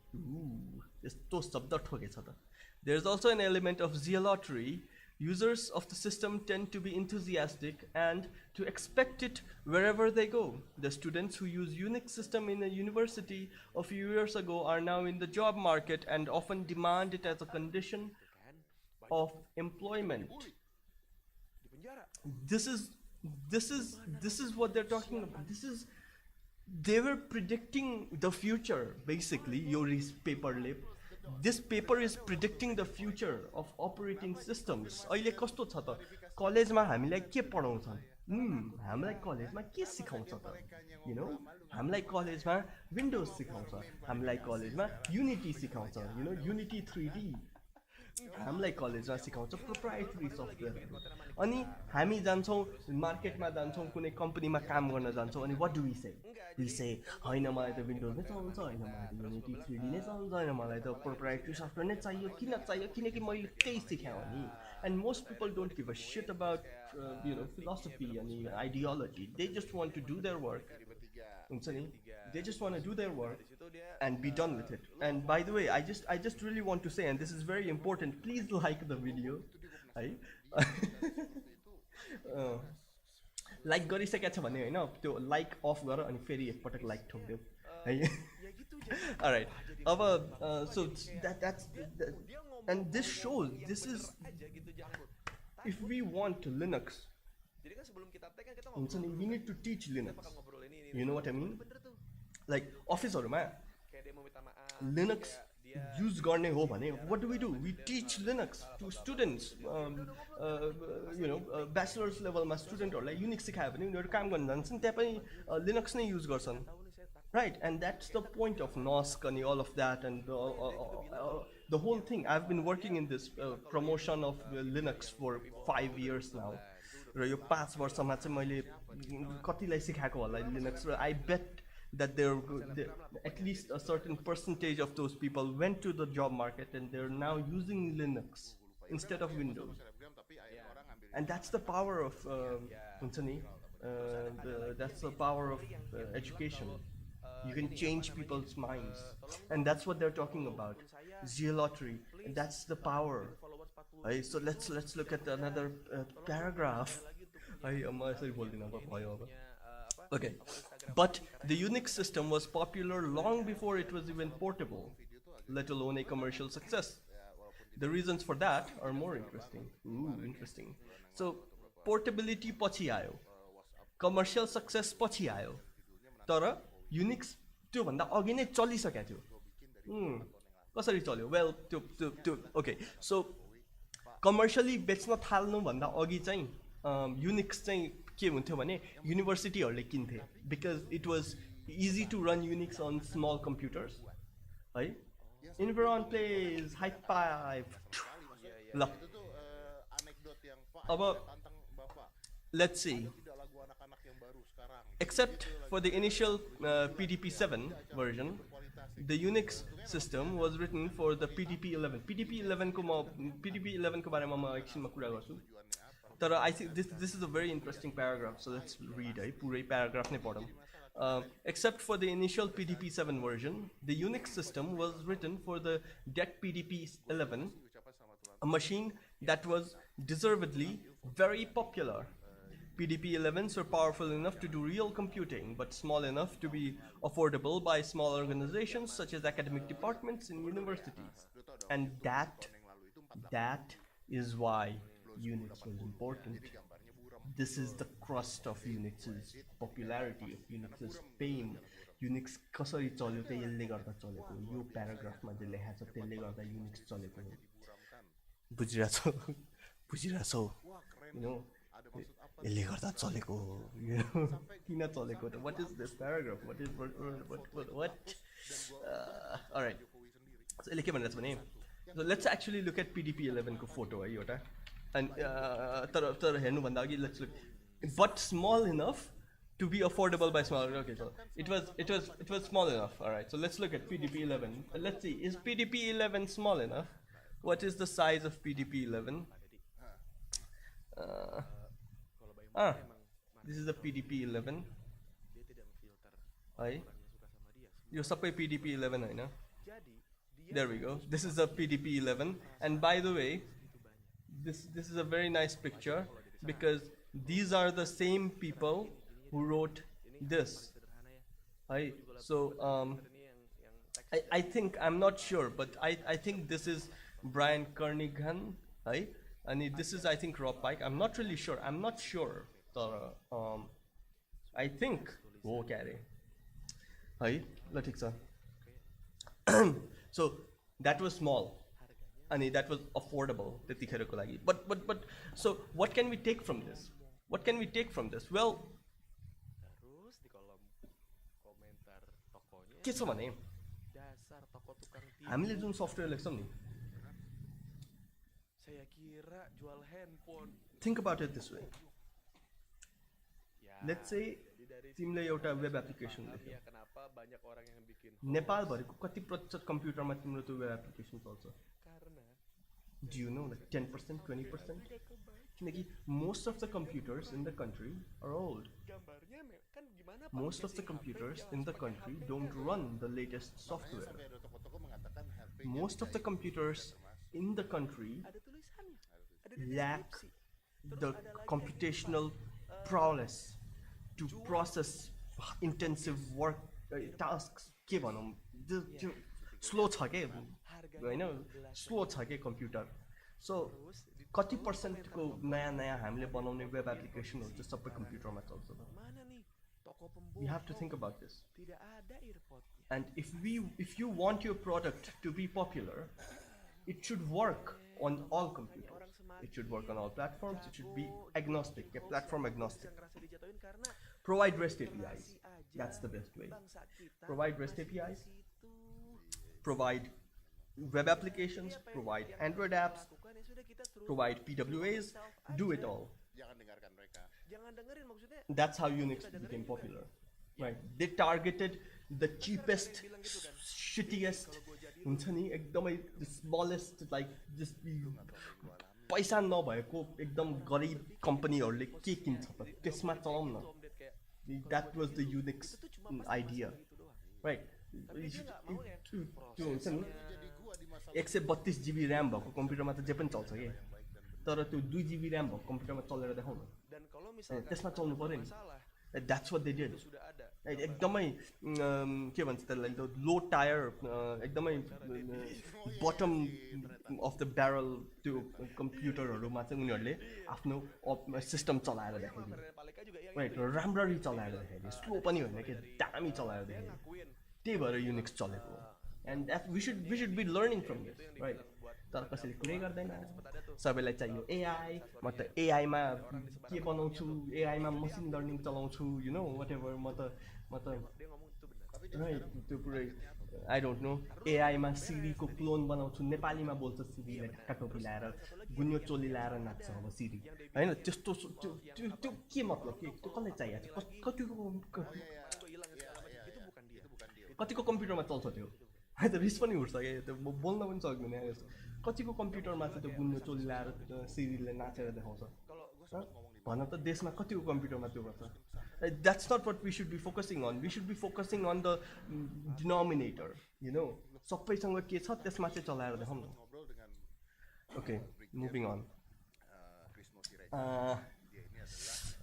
यस्तो शब्द ठोकेछ त. There is also an element of zealotry. Users of the system tend to be enthusiastic and to expect it wherever they go. The students who use Unix system in a university a few years ago are now in the job market and often demand it as a condition of employment. This is what they're talking about. They were predicting the future, basically. Yori's paper lip. This paper is predicting the future of operating systems. अहिले कस्तो छ त कलेजमा हामीलाई के पढाउँछन् हामीलाई कलेजमा के सिकाउँछ त हामीलाई कलेजमा विन्डोज सिकाउँछ हामीलाई कलेजमा युनिटी सिकाउँछ युनिटी 3D हामीलाई कलेजमा सिकाउँछ प्रोप्राइटरी सफ्टवेयर अनि हामी जान्छौँ मार्केटमा जान्छौँ कुनै कम्पनीमा काम गर्न जान्छौँ अनि व्हाट डु वी से हैन मलाई त विन्डोज नै चलाउँछ हैन मलाई त युनिटी 3D नै चलाउँछ हैन मलाई त प्रोप्राइटरी सफ्टवेयर नै चाहियो किनकि मैले त्यही सिकाएँ नि and most people don't give a shit about philosophy and ideology. They just want to do their work. They just want to do their work and be done with it. And by the way, I just really want to say, and this is very important, please like the video. Like गरिसकेको छ भने हैन त्यो like off गर अनि फेरि एकपटक like ठोक्देऊ है. All right. So that's and this shows, this is, if we want Linux, we need to teach Linux. You know what I mean? Like office Linux use गर्ने हो भने what do? We teach Linux to students. Bachelor's level मा स्टुडेन्टहरुलाई Unix सिकायो भने उनीहरु काम गर्न जान्छन् त्यहाँ पनि Linux नै युज गर्छन्. Right, and that's the point of nosk and all of that, and the whole thing. I've been working in this promotion of Linux for 5 years now. र यो 5 वर्षमा चाहिँ मैले कतिलाई सिकाएको होला Linux, raw I bet that there at least a certain percentage of those people went to the job market and they're now using Linux instead of Windows. And that's the power of that's the power of education. You can change people's minds, and that's what they're talking about. Zealotry, and that's the power. So let's look at another paragraph. Okay, but the Unix system was popular long before it was even portable, let alone a commercial success. The reasons for that are more interesting. Interesting. So portability पछि आयो, commercial success पछि आयो, तर Unix त्यो भन्दा अघि नै चलिसकेको थियो. कसरी चल्यो? Well, okay. So commercially बेच्न थाल्नु भन्दा अघि चाहिँ Unix चाहिँ के हुन्थ्यो भने युनिभर्सिटीहरुले किन्थे, because it was easy to run Unix on small computers. है? Environ plays high five. ल अब let's see. Except for the initial PDP-7 version, the Unix system was written for the PDP-11. PDP-11 को बारेमा म एकछिनमा कुरा गर्छु. तर I think this is a very interesting paragraph, so let's read है पुरै paragraph नै पढौँ. Except for the initial PDP-7 version, the Unix system was written for the DEC PDP-11, a machine that was deservedly very popular. PDP-11s were powerful enough to do real computing, but small enough to be affordable by small organizations such as academic departments in universities. And that is why Unix was important. This is the crust of Unix's popularity, of Unix's fame. Unix कसरी चल्यो त यसले गर्दा चलेको यो प्याराग्राफमा जे लेखेको छ त्यसले गर्दा युनिक्स चलेको बुझिरहेछौ बुझिरहेछौ you know यसले गर्दा चलेको किन चलेको त what is this paragraph what all right so यसले के भनिरहेछ भने so let's actually look at PDP-11 को photo है एउटा and तर हेर्नु भन्दा अघि let's look but small enough to be affordable by small. Okay, so it was small enough. All right, so let's look at PDP-11. Let's see, is PDP-11 small enough? What is the size of PDP-11? This is the PDP-11. Hi. You sabai PDP-11 hai na? There we go. This is the PDP-11, and by the way, this is a very nice picture because these are the same people who wrote this. Right? So I think, I'm not sure, but I think this is Brian Kernighan, right? And this is, I think, Rob Pike. I'm not really sure. I'm not sure. I think okay. Right? So that was small. And that was affordable. But so what can we take from this? What can we take from this? Well, के छ भने हामीले जुन software लेख्छौं नि think about it this way. Let's say तिमीले एउटा web application लेख्यौ Nepal भरिको कति प्रतिशत कम्प्युटरमा तिम्रो त्यो वेब एप्लिकेसन चल्छ do you know, like 10%, 20%? किनकि most of the computers in the country are old. Most of the computers in the country don't run the latest software. Most of the computers in the country lack the computational prowess to process intensive work tasks. के भनौं त्यो slow छ के हैन slow छ के computer सो कति percent को नयाँ हामीले बनाउने वेब एप्लिकेसनहरु चाहिँ सबै कम्प्युटरमा चल्छ we have to think about this and if you want your product to be popular it should work on all computers, it should work on all platforms, it should be agnostic, platform agnostic. Provide REST APIs, that's the best way. Provide REST APIs, provide web applications, provide Android apps, provide PWAs, do it all. That's how Unix became popular, right? They targeted the cheapest, shittiest, the smallest, like just पैसा नभएको एकदम गरिब कम्पनीहरुले के किन्छ त त्यसमा चलाउँ न. That was the Unix idea, right? त्यो हुन्छ नि 132 GB RAM भएको कम्प्युटरमा त जे पनि चल्छ के तर त्यो 2 GB RAM भएको कम्प्युटरमा चलेर देखाउँ न त्यसमा चल्नु पर्यो नि. That's what they did. एकदमै के भन्छ त्यसलाई लो टायर एकदमै बटम अफ द ब्यारल त्यो कम्प्युटरहरुमा चाहिँ उनीहरुले आफ्नो सिस्टम चलाएर देखाइदियो राइट राम्ररी चलाएर देखाइदियो स्लो पनि होइन के दामी चलाएर देखाइदियो त्यही भएर युनिक्स चलेको and that we should be learning from this right तर कसैले कुरै गर्दैन सबैलाई चाहियो AI म त AI मा के बनाउँछु AI मा मसिन लर्निङ चलाउँछु you know whatever म त right त्यो पुरै I don't know AI मा सिरी को क्लोन बनाउँछु नेपालीमा बोल्छ सिरीले ढाका टोपी लाएर गुन्यो चोली लाएर नाच्छ अब सिरी हैन त्यस्तो त्यो के मतलब के त्यो कसलाई चाहिएको कतिको कम्प्युटरमा चल्छ त्यो है त रिस पनि उठ्छ के त्यो बोल्न पनि सक्दैन यस्तो कतिको कम्प्युटरमा चाहिँ त्यो गुन्यो चोली लाएर सिरीले नाचेर देखाउँछ भन त देशमा कतिको कम्प्युटरमा त्यो गर्छ. That's not what we should be focusing on. We should be focusing on the denominator, you know. सबैसँग के छ त्यसमा चाहिँ चलाएर देखाउँ न. Okay, moving on.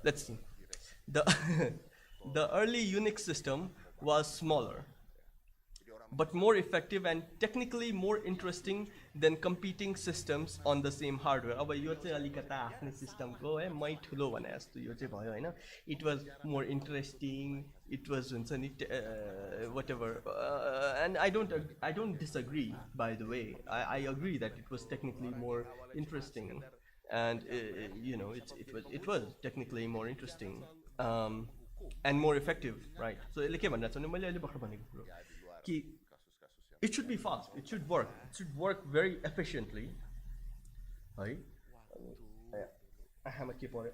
Let's see. The early Unix system was smaller. but more effective and technically more interesting than competing systems on the same hardware. अब यो चाहिँ अलिकता आफ्नै सिस्टमको है मै ठुलो भने जस्तो यो चाहिँ भयो हैन. It was more interesting, it was हुन्छ नि whatever, and I don't disagree, by the way. I agree that it was technically more interesting, and you know, it was technically more interesting, and more effective, right? So यसले के भन्न चाहन्छु मैले अहिले भर्खर भनेको कुरो कि it should be fast, it should work very efficiently, है. आमा के पर्यो.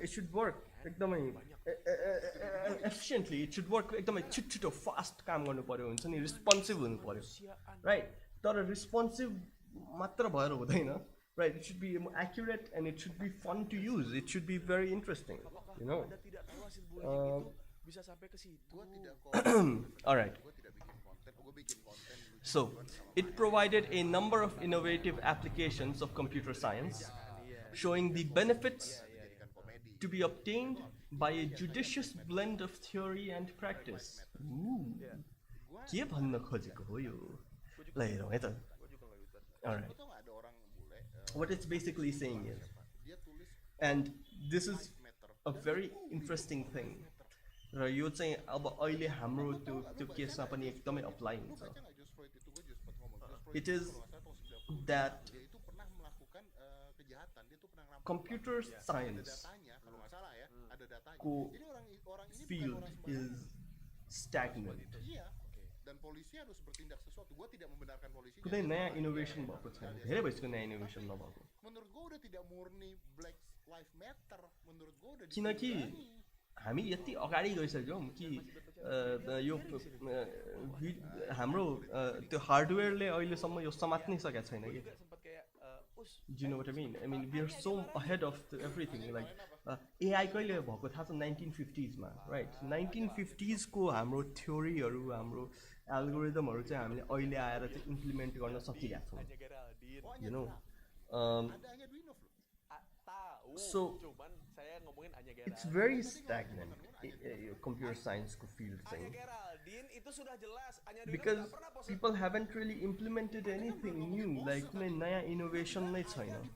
It should work एकदमै efficiently, it should work एकदमै छिटो फास्ट काम गर्नु पर्यो हुन्छ नि, रिस्पोन्सिभ हुनु पर्यो, राइट. तर रिस्पोन्सिभ मात्र भएर हुँदैन, right? It should be accurate and it should be fun to use. It should be very interesting, you know. All right. So it provided a number of innovative applications of computer science, showing the benefits to be obtained by a judicious blend of theory and practice. के भन्न खोजेको हो यो? ल हेरौँ है त. All right. What it's basically saying is, and this is a very interesting thing, र यो चाहिँ अब अहिले हाम्रो त्यो केसमा पनि एकदमै अप्लाई हुन्छ. It is that computer science को field is stagnant. कुनै नयाँ इनोभेसन भएको छैन, धेरै भइसक्यो नयाँ इनोभेसन नभएको. किनकि हामी यति अगाडि गइसक्यौँ कि यो हाम्रो त्यो हार्डवेयरले अहिलेसम्म यो समात्नै सकेको छैन कि. Do you know what I mean? I mean, we are so ahead of everything. Like AI कहिले भएको थाहा छ 1950s मा, right? 1950s को हाम्रो थ्योरीहरू, हाम्रो एल्गोरिदमहरू चाहिँ हामीले अहिले आएर चाहिँ इम्प्लिमेन्ट गर्न सकिरहेको छौँ, you know. So it's very stagnant, computer science को field thing, because people haven't really implemented anything new, like कुनै नयाँ innovation नै छैन.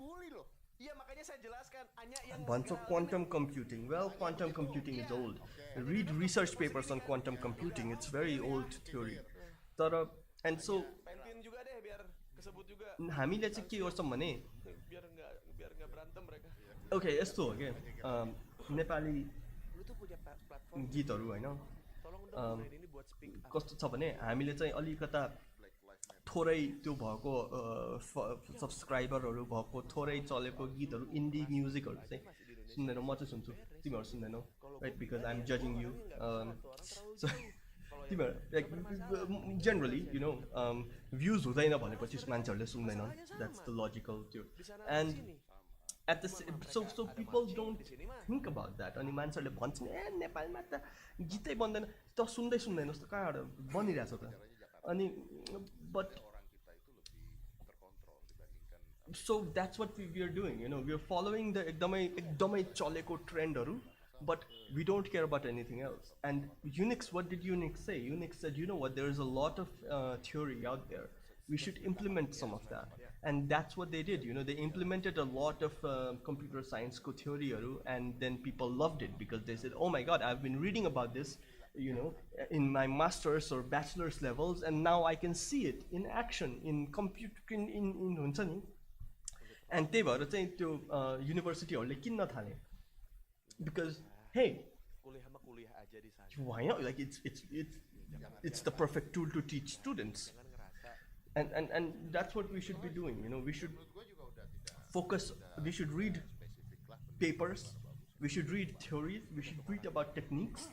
Bunch of quantum computing. Well, quantum computing is old. Read research papers on quantum computing. It's very old theory. And so हामीले चाहिँ के गर्छौँ भने, okay, यस्तो हो के नेपाली गीतहरू हैन कस्तो छ भने हामीले चाहिँ अलिकता थोरै त्यो भएको सब्सक्राइबरहरू भएको थोरै चलेको गीतहरू इन्डी म्युजिकहरू चाहिँ सुन्दैनौ. म चाहिँ सुन्छु, तिमीहरू सुन्दैनौ, राइट? बिकज आई एम जजिङ यु. सो तिमीहरू like generally you know views हुँदैन भनेपछि मान्छेहरूले सुन्दैनन्. द्याट्स द लजिकल त्यो. End at the so people don't think about that. अनि मान्छेहरूले भन्छन् ए नेपालमा त गीतै बन्दैन, त सुन्दैनस् त कहाँबाट बनिरहेछ त. अनि but so that's what we are doing, you know. We are following the एकदमै चलेको ट्रेन्डहरू, but we don't care about anything else. And Unix, what did Unix say? Unix said, you know what, there is a lot of theory out there. We should implement some of that. And that's what they did, you know. They implemented a lot of computer science theory, and then people loved it because they said, oh my god, I've been reading about this, you know, in my master's or bachelor's levels, and now I can see it in action in computer in हुन्छ नि. And त्यही भएर चाहिँ त्यो युनिभर्सिटीहरूले किन्न थाले, because hey, why not? Like it's the perfect tool to teach students. And that's what we should be doing, you know. We should focus, we should read papers, we should read theories, we should read about techniques,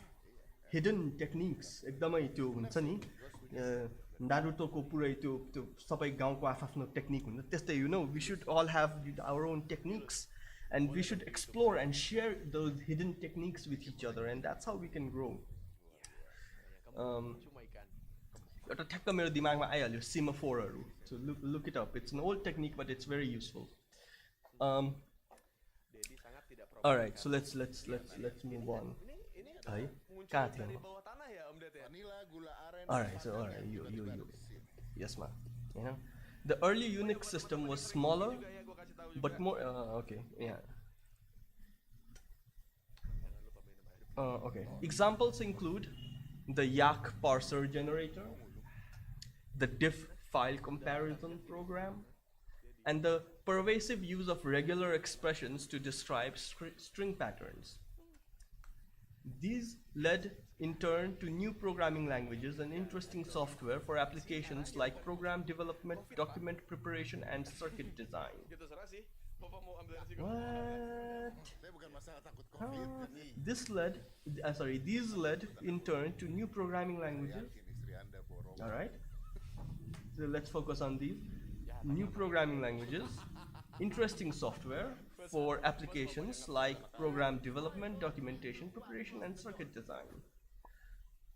hidden techniques. एकदमै त्यो हुन्छ नि नारुतोको पुरै त्यो सबै गाउँको आफ्नो technique हुन्छ त्यस्तै, you know. We should all have our own techniques, and we should explore and share those hidden techniques with each other, and that's how we can grow. एउटा ठ्याक्क मेरो दिमागमा आइहाल्यो, सिमाफोरहरू. So look it up. It's an old technique, but it's very useful. All right, so let's move on. Hai, कहाँ थियौँ म? All right, so all right, you. Yes, ma. You know, the early Unix system was smaller, but more. Okay, yeah. Okay. Examples include the yak parser generator, the diff file comparison program, and the pervasive use of regular expressions to describe string patterns. These led in turn to new programming languages and interesting software for applications like program development, document preparation, and circuit design. What? These led in turn to new programming languages. All right. So let's focus on these new programming languages, interesting software for applications like program development, documentation preparation, and circuit design.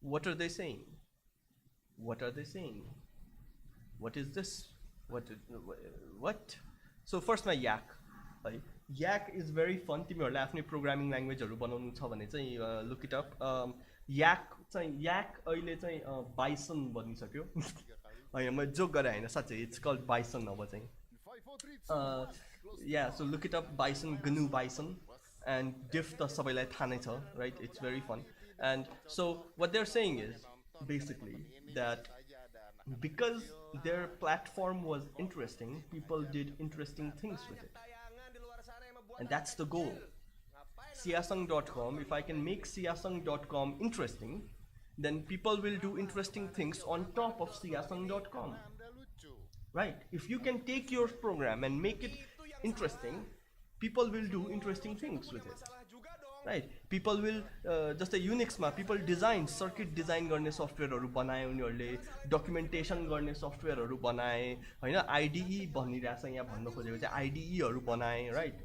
What are they saying? What are they saying? What is this? What? So first my yak. Yak is very fun. तिमीहरुले आफ्नै programming ल्याङ्ग्वेजहरु बनाउनु छ भने चाहिँ look it up. yak अहिले चाहिँ bison बनिसक्यो. हैन म joke गरे हैन साच्चै it's called bison अब चाहिँ. Yeah, so look it up, bison, GNU bison, and diff the सबैलाई थाहा नै छ, right? It's very fun. And so what they're saying is basically that because their platform was interesting, people did interesting things with it. And that's the goal. Siyasang.com, if I can make siyasang.com interesting, then people will do interesting things on top of siyasang.com. Right? If you can take your program and make it interesting, people will do interesting things with it. Right? People will, just a Unix ma, people design, circuit design गर्ने softwareहरु बनाए उनीहरुले, documentation गर्ने softwareहरु बनाए, हैन IDE भनिरहेछ यहाँ भन्न खोजेको चाहिँ IDEहरु बनाए, right?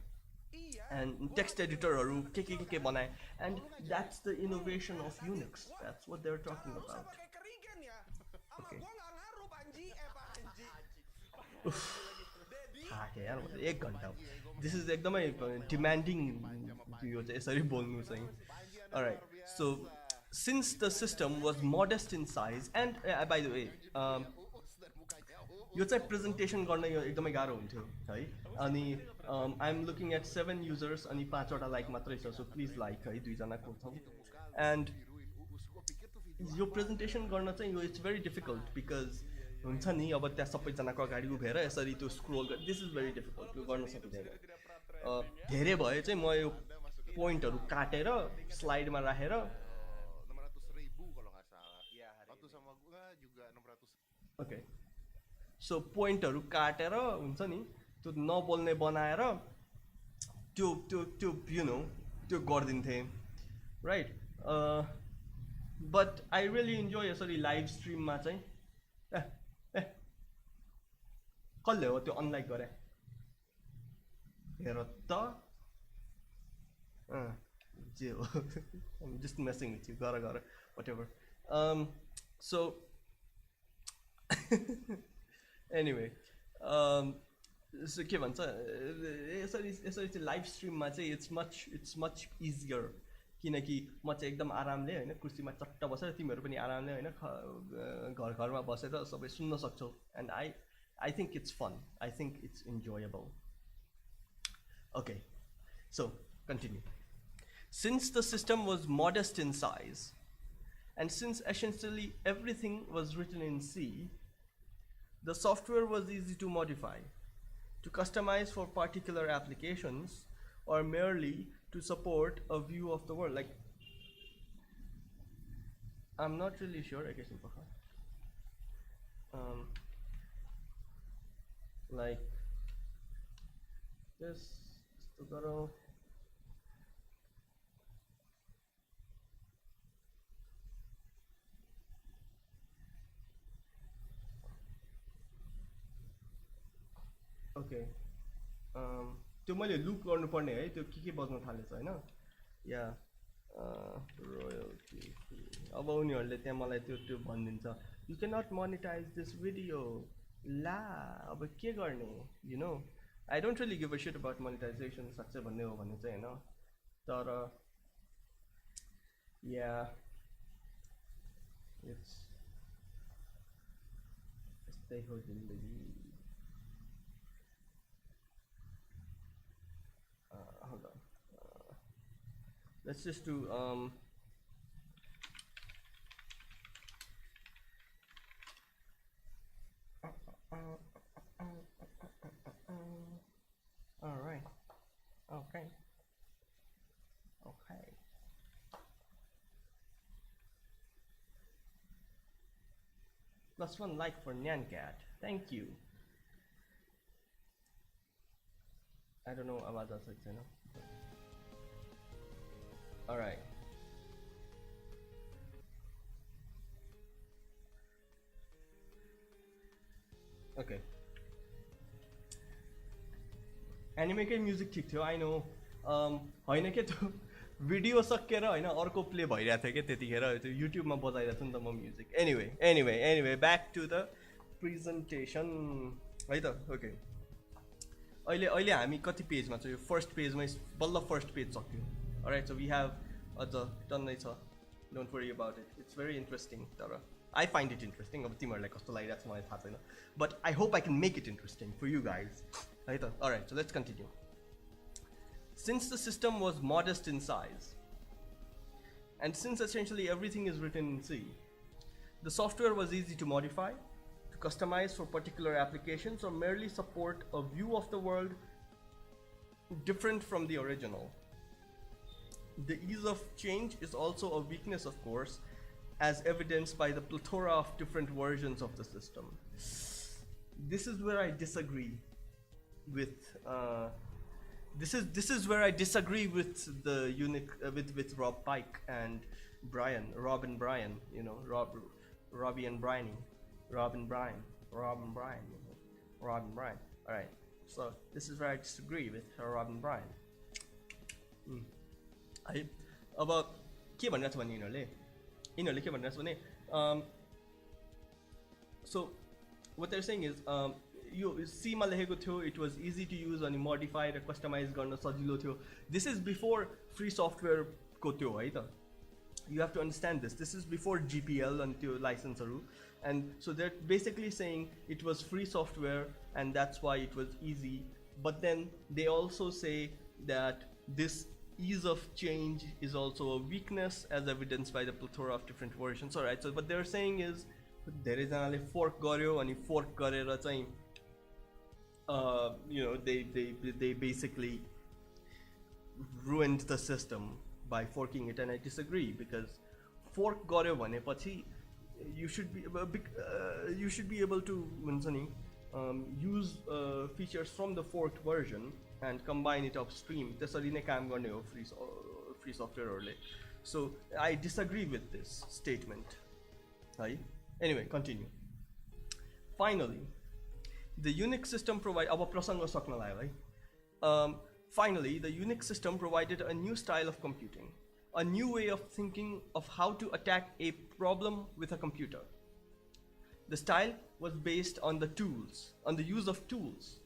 And text editorहरु के बनाए, and that's the innovation of Unix. That's what they're talking about. Okay. एक घण्टा. This is एकदमै demanding यो चाहिँ यसरी बोल्नु चाहिँ. All right. So since the system was modest in size, and by the way, यो चाहिँ presentation गर्न यो एकदमै गाह्रो हुन्थ्यो है. अनि I'm looking at 7 users अनि 5 वटा like मात्रै छ, so please like है, 2 जना कोथौं. And यो presentation गर्न चाहिँ यो it's very difficult because हुन्छ नि अब त्यहाँ सबैजनाको अगाडि उभिएर यसरी त्यो स्क्रोल गर, this is very difficult, त्यो गर्न सकिदैन. धेरै भए चाहिँ म यो पोइन्टहरु काटेर स्लाइडमा राखेर ओके सो पोइन्टहरु काटेर हुन्छ नि त्यो नबोल्ने बनाएर त्यो यु नो त्यो गर्दिन्थे, right? But I really enjoy यसरी लाइभ स्ट्रिममा चाहिँ कसले हो त्यो अनलाइक गरे हेर त जे हो. I'm just messing with you, गर whatever. So anyway, so के भन्छ यसरी चाहिँ लाइभ स्ट्रिममा चाहिँ it's much easier किनकि म चाहिँ एकदम आरामले हैन कुर्सीमा चट्ट बसेर तिमीहरु पनि आरामले हैन घरमा बसेर सबै सुन्न सक्छौ. And I think it's fun. I think it's enjoyable. Okay, so continue. Since the system was modest in size, and since essentially everything was written in C, the software was easy to modify, to customize for particular applications, or merely to support a view of the world. Like, I'm not really sure, I guess. Like this, okay. त्यो मैले loop गर्नु पर्ने है, त्यो के बज्न थालेछ हैन या royalty अब उनीहरुले त्यहाँ मलाई त्यो भनिदिन्छ you cannot monetize this video ला अब के गर्ने, you know. I don't really give a shit about monetization, साच्चै भन्ने हो भने चाहिँ हैन. तर yeah, it's यस्तै हो जिन्दगी. Hold on. Let's just do all right. Okay. Okay. +1 like for Nyancat. Thank you. I don't know about that, you know. All right. Okay. Anime के music ठीक थियो, I know. होइन के त्यो भिडियो सकेर होइन अर्को प्ले भइरहेको थियो क्या त्यतिखेर त्यो युट्युबमा बजाइरहेको थियो नि त म music. Anyway back to the presentation है त. ओके, अहिले हामी कति पेजमा छ? यो फर्स्ट पेजमै बल्ल फर्स्ट पेज सक्यो. अलराइट, सो वी हेभ अझ टन्नै छ. Don't worry about it, it's very interesting. तर आई फाइन्ड इट इन्ट्रेस्टिङ. अब तिमीहरूलाई कस्तो लागिरहेको छ मलाई थाहा छैन, but I hope I can make it interesting for you guys है त. All right, so let's continue. Since the system was modest in size, and since essentially everything is written in C, the software was easy to modify, to customize for particular applications, or merely support a view of the world different from the original. The ease of change is also a weakness, of course, as evidenced by the plethora of different versions of the system. This is where I disagree with this is where I disagree with the with Rob Pike and Brian, Rob and Brian, you know, Robbie and Brian, Rob and Brian, you know, Rob and Brian. All right, so this is where I disagree with Rob and Brian. है अब के भनिरहेको छ भने यिनीहरूले के भनिरहेको छ भने so what they're saying is यो सीमा लेखेको थियो, it was easy to use अनि मोडिफाई र कस्टमाइज गर्न सजिलो थियो. दिस इज बिफोर फ्री सफ्टवेयरको त्यो है त. You have to understand this is before GPL अनि त्यो लाइसेन्सहरू. And so they're basically saying it was free software and that's why it was easy. But then they also say that this ease of change is also a weakness as evidenced by the plethora of different versions. Alright, so what they're saying is धेरैजनाले fork गर्यो अनि fork गरेर चाहिँ you know, they basically ruined the system by forking it, and I disagree, because fork garyo bhanepachi you should be able to use features from the forked version and combine it upstream. त्यसरी नै काम गर्ने हो free software हरुले. So I disagree with this statement. Anyway, continue. Finally, the Unix system finally, the Unix system provided a new style of computing, a new way of thinking of how to attack a problem with a computer. The style was based on the use of tools,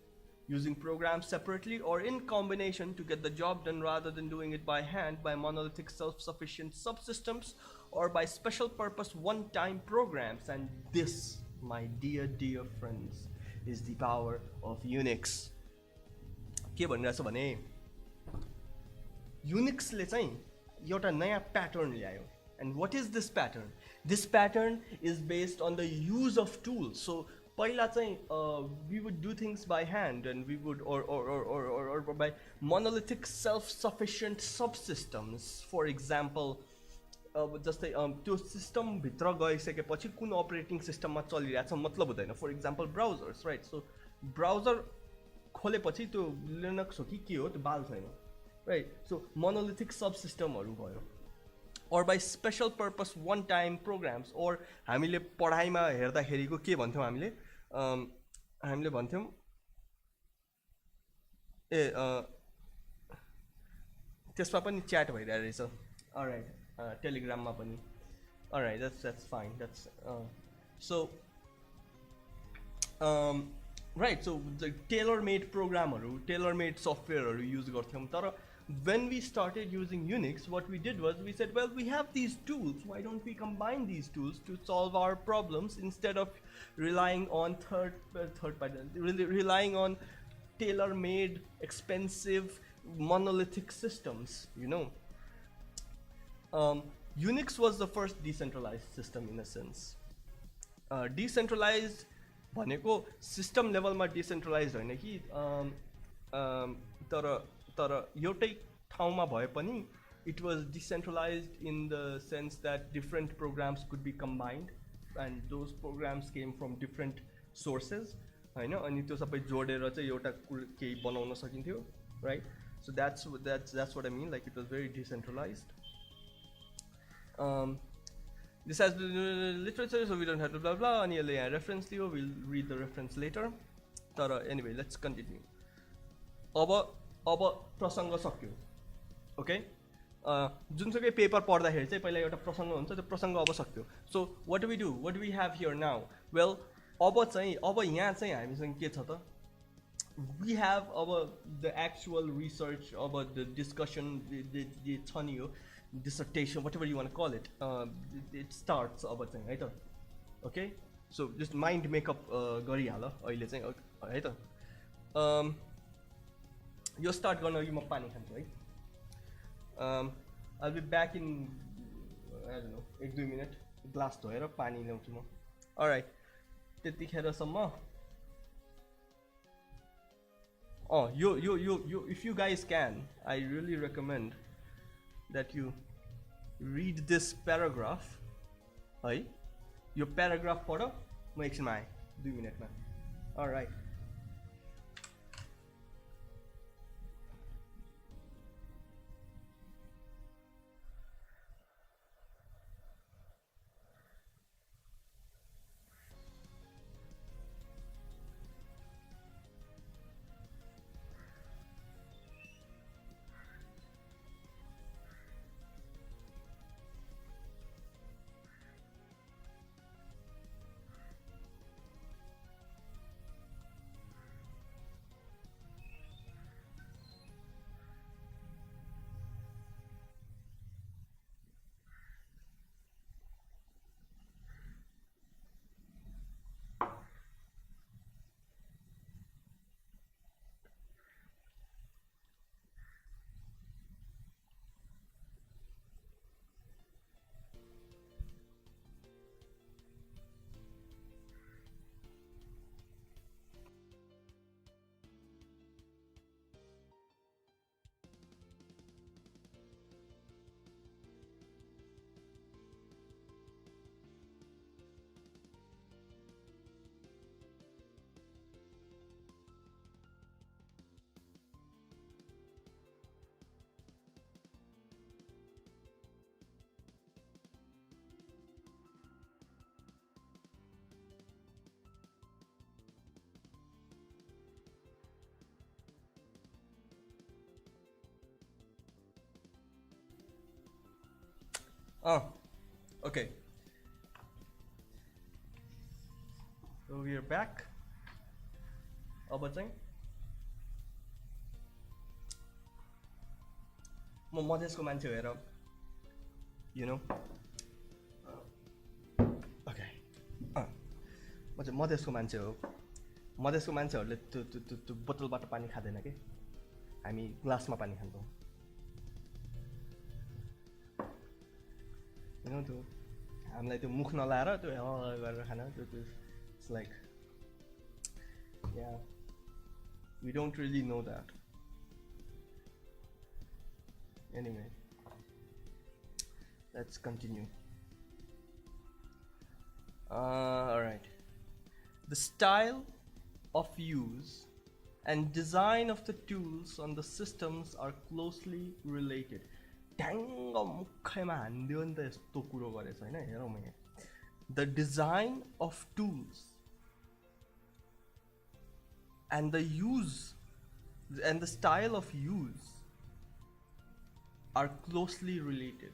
using programs separately or in combination to get the job done rather than doing it by hand by monolithic self-sufficient subsystems or by special purpose one-time programs. And this, my dear friends, is the power of Unix. के भनिरहेछ भने Unix ले चाहिँ एउटा नयाँ pattern ल्यायो. And what is this pattern? This pattern is based on the use of tools. So पहिला चाहिँ we would do things by hand, and we would or by monolithic self-sufficient subsystems. For example, जस्तै त्यो system भित्र गइसकेपछि कुन operating सिस्टममा चलिरहेछ मतलब हुँदैन. For example browsers, right? So browser खोलेपछि त्यो लिनक्स हो कि के हो त्यो बाल छैन, राइट? सो मोनोलिथिक सब सिस्टमहरू भयो. or by special purpose one time programs. or हामीले पढाइमा हेर्दाखेरिको के भन्थ्यौँ हामीले भन्थ्यौँ त्यसमा पनि च्याट भइरहेको रहेछ. अलराइट, टेलिग्राममा पनि. Alright, that's fine. That's so right, so the tailor made programहरू, tailor made softwareहरू युज गर्थ्यौँ. तर when we started using Unix, what we did was we said, well, we have these tools. Why don't we combine these tools to solve our problems instead of relying on relying on tailor-made, expensive, monolithic systems, you know. Unix was the first decentralized system in a sense. Decentralized भनेको system level मा decentralized होइन कि तर एउटै ठाउँमा भए पनि it was decentralized in the sense that different programs could be combined and those programs came from different sources हैन अनि त्यो सबै जोडेर चाहिँ एउटा केही बनाउन सकिन्थ्यो, right? So that's what I mean, like it was very decentralized. This has literature, so we don't have to blah blah. And here reference Leo, we'll read the reference later. तर anyway, let's continue. अब प्रसङ्ग सक्यो, okay? जुनसुकै paper पढ्दाखेरि चाहिँ पहिला एउटा प्रसङ्ग हुन्छ, त्यो प्रसङ्ग अब सक्यो. So what do we do? What do we have here now? Well, अब यहाँ चाहिँ हामीसँग के छ त? We have the actual research about the discussion, the छ नि यो dissertation, whatever you want to call it. It starts अब चाहिँ है त, okay? So just mind makeup गरिहाल अहिले चाहिँ है त. यो स्टार्ट गर्न अघि म पानी खान्छु है. I'll be back in I don't know 1-2 minutes. Glass धोएर पानी ल्याउँछु म. Alright, त्यतिखेरसम्म you if you guys can, I really recommend that you read this paragraph. है, यो paragraph पढ, म एकछिनमा आएँ 2 मिनेटमा. Alright. Okay. So we are back. अब चाहिँ म मधेसको मान्छे भएर, you know, okay, म चाहिँ मधेसको मान्छे हो. मधेसको मान्छेहरूले त्यो बोतलबाट पानी खाँदैन के, हामी ग्लासमा पानी खान्छौँ. You know, त्यो हामीलाई त्यो मुख नलाएर त्यो गरेर खाना, त्यो it's like, yeah, we don't really know that. Anyway, let's continue. All right. The style of use and design of the tools on the systems are closely related. Django मुखैमा हान्दियो नि त यस्तो कुरो गरेछ हैन, हेरौँ यहाँ. The design of tools and the use and the style of use are closely related.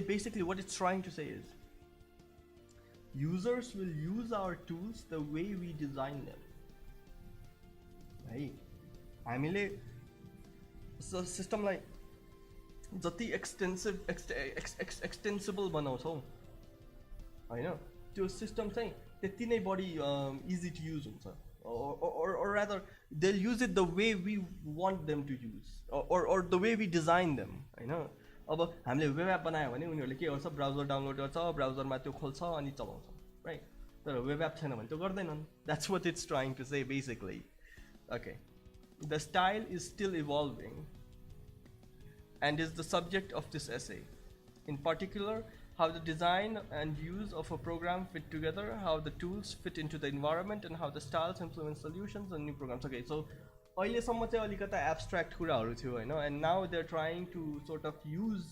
Basically what it's trying to say is users will use our tools the way we design them. हामीले सिस्टमलाई जति एक्सटेन्सिबल बनाउँछौँ होइन त्यो system चाहिँ त्यति नै बढी easy to use हुन्छ or rather they'll use it the way we want them to use or the way we design them होइन अब हामीले वेब एप बनायो भने उनीहरूले के गर्छ ब्राउजर डाउनलोड गर्छ ब्राउजरमा त्यो खोल्छ अनि चलाउँछ राइट तर वेब एप छैन भने त्यो गर्दैनन् that's what it's trying to say basically okay the style is still evolving and is the subject of this essay. In particular, how the design and use of a program fit together, how the tools fit into the environment, and how the styles implement solutions and new programs. Okay, so अहिलेसम्म चाहिँ अलिकता abstract कुराहरू थियो होइन and now they're trying to sort of use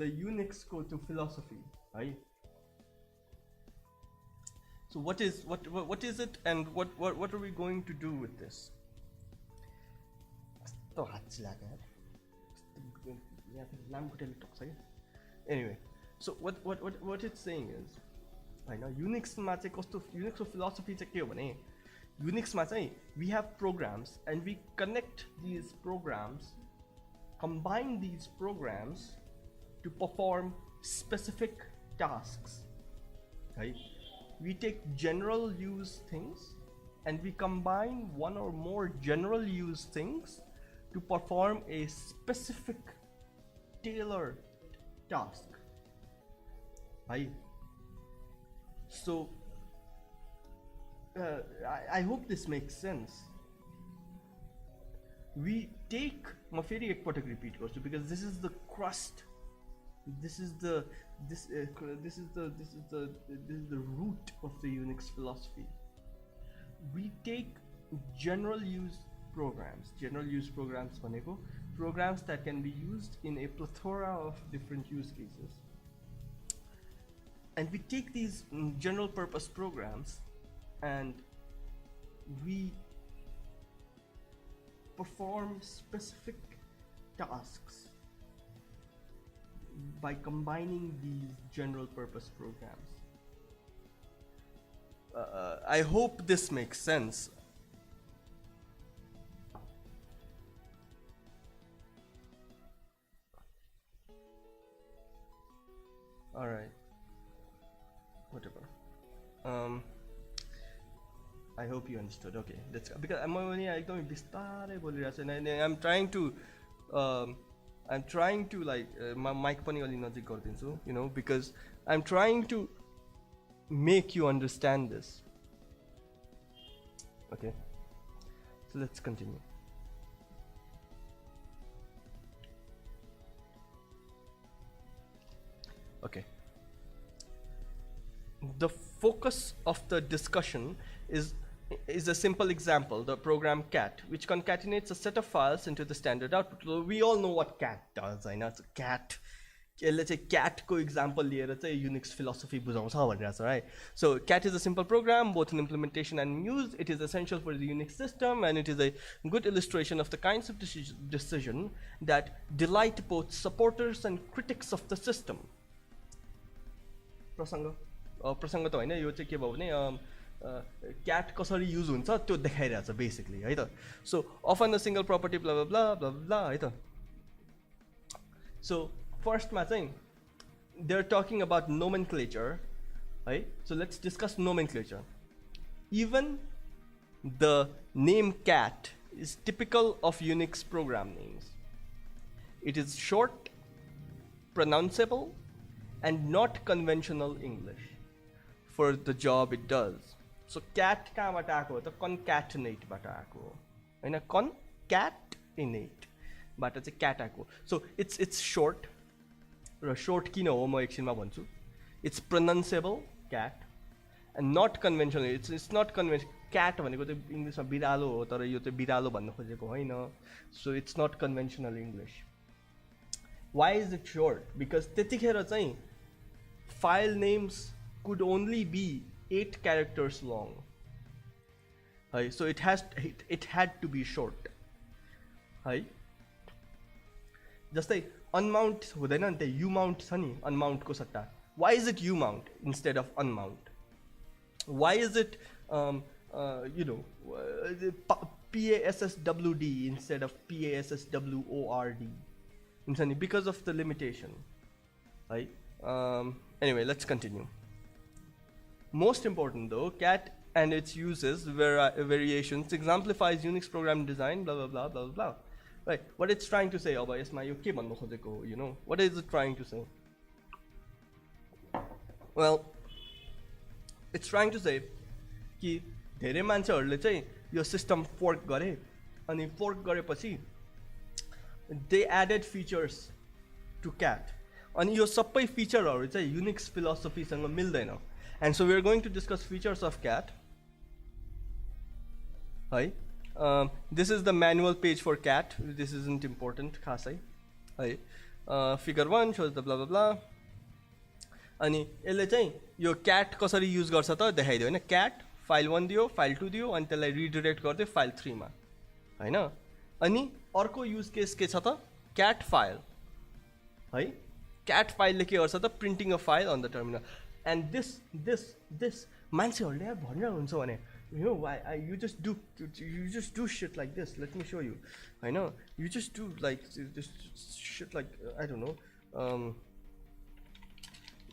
the Unix को to philosophy, right? So what is it and what are we going to do with this? Anyway, so what it's saying is होइन युनिक्समा चाहिँ कस्तो युनिक्सको philosophy चाहिँ के हो भने युनिक्समा चाहिँ we have programs and we connect these programs, combine these programs to perform specific tasks, right? We take general use things and we combine one or more general use things to perform a specific tailored task, right? So I hope this makes sense. We take म फेरि एकपटक repeat गर्छु because this is the crust, this is the root of the Unix philosophy. We take general use programs भनेको programs that can be used in a plethora of different use cases, and we take these general purpose programs and we perform specific tasks by combining these general purpose programs. I hope this makes sense. All right, whatever. I hope you understood. Okay, that's because I'm only एकदम बिस्तारै बोलिरहेको छु and I'm trying to like mic पनि अलि नजिक गरिदिन्छु, you know, because I'm trying to make you understand this. Okay, so let's continue. Okay. The focus of the discussion is a simple example, the program cat, which concatenates a set of files into the standard output. So we all know what cat does, I know. So cat, let's say cat ko example liera chai Unix philosophy bujhaउँछ भनेर छ, right? So cat is a simple program, both in implementation and use. It is essential for the Unix system, and it is a good illustration of the kinds of decision that delight both supporters and critics of the system. प्रसङ्ग त होइन, यो चाहिँ के भयो भने CAT कसरी use हुन्छ त्यो देखाइरहेको छ बेसिकली है त. So often the single property blah blah blah blah है त. सो फर्स्टमा चाहिँ they are talking about nomenclature है. So let's discuss nomenclature. Even the name cat is typical of Unix program names. It is short, pronounceable, and not conventional English for the job it does. So cat कहाँबाट आएको हो त? concatenate बाट आएको हो हैन, concatenate बाट चाहिँ cat आएको. So it's short, raw short किन हो म एकछिनमा भन्छु. It's pronounceable cat and not conventional. It's not conventional. cat भनेको चाहिँ इङ्ग्लिसमा बिरालो हो, तर यो चाहिँ बिरालो भन्न खोजेको होइन. So it's not conventional English. Why is it short? Because त्यतिखेर चाहिँ file names could only be 8 characters long. So it had to be short. जस्तै unmount हुँदैन नि, त्यही umount छ नि, unmount को सट्टा. Why is it umount instead of unmount? Why is it PASSWD instead of PASSWORD because of the limitation, right? Anyway, let's continue. Most important though, cat and its uses, variations, exemplifies Unix program design, blah blah blah blah blah. Right? What it's trying to say, you know, what is it trying to say? Well, it's trying to say कि धेरै मान्छेहरूले चाहिँ यो system fork गरे अनि fork गरेपछि they added features to cat अनि यो सबै फिचरहरू चाहिँ युनिक्स फिलोसफीसँग मिल्दैन. And so we are going to discuss features of cat. Hi. This is the manual page for cat. This isn't important खासै. Hi. Figure 1 shows the blah blah blah. अनि यसले चाहिँ यो cat कसरी use गर्छ त देखाइदियो हैन. cat file 1 दियो, file 2 दियो अनि त्यसलाई रिडाइरेक्ट गर्दै file 3 मा हैन. अनि अर्को युज केस के छ त cat file है. cat file ले के गर्छ त printing a file on the terminal. And this मान्छेहरूले यार भनेर हुन्छ भने you know why you just do shit like this. Let me show you. I know you just do like just shit like I don't know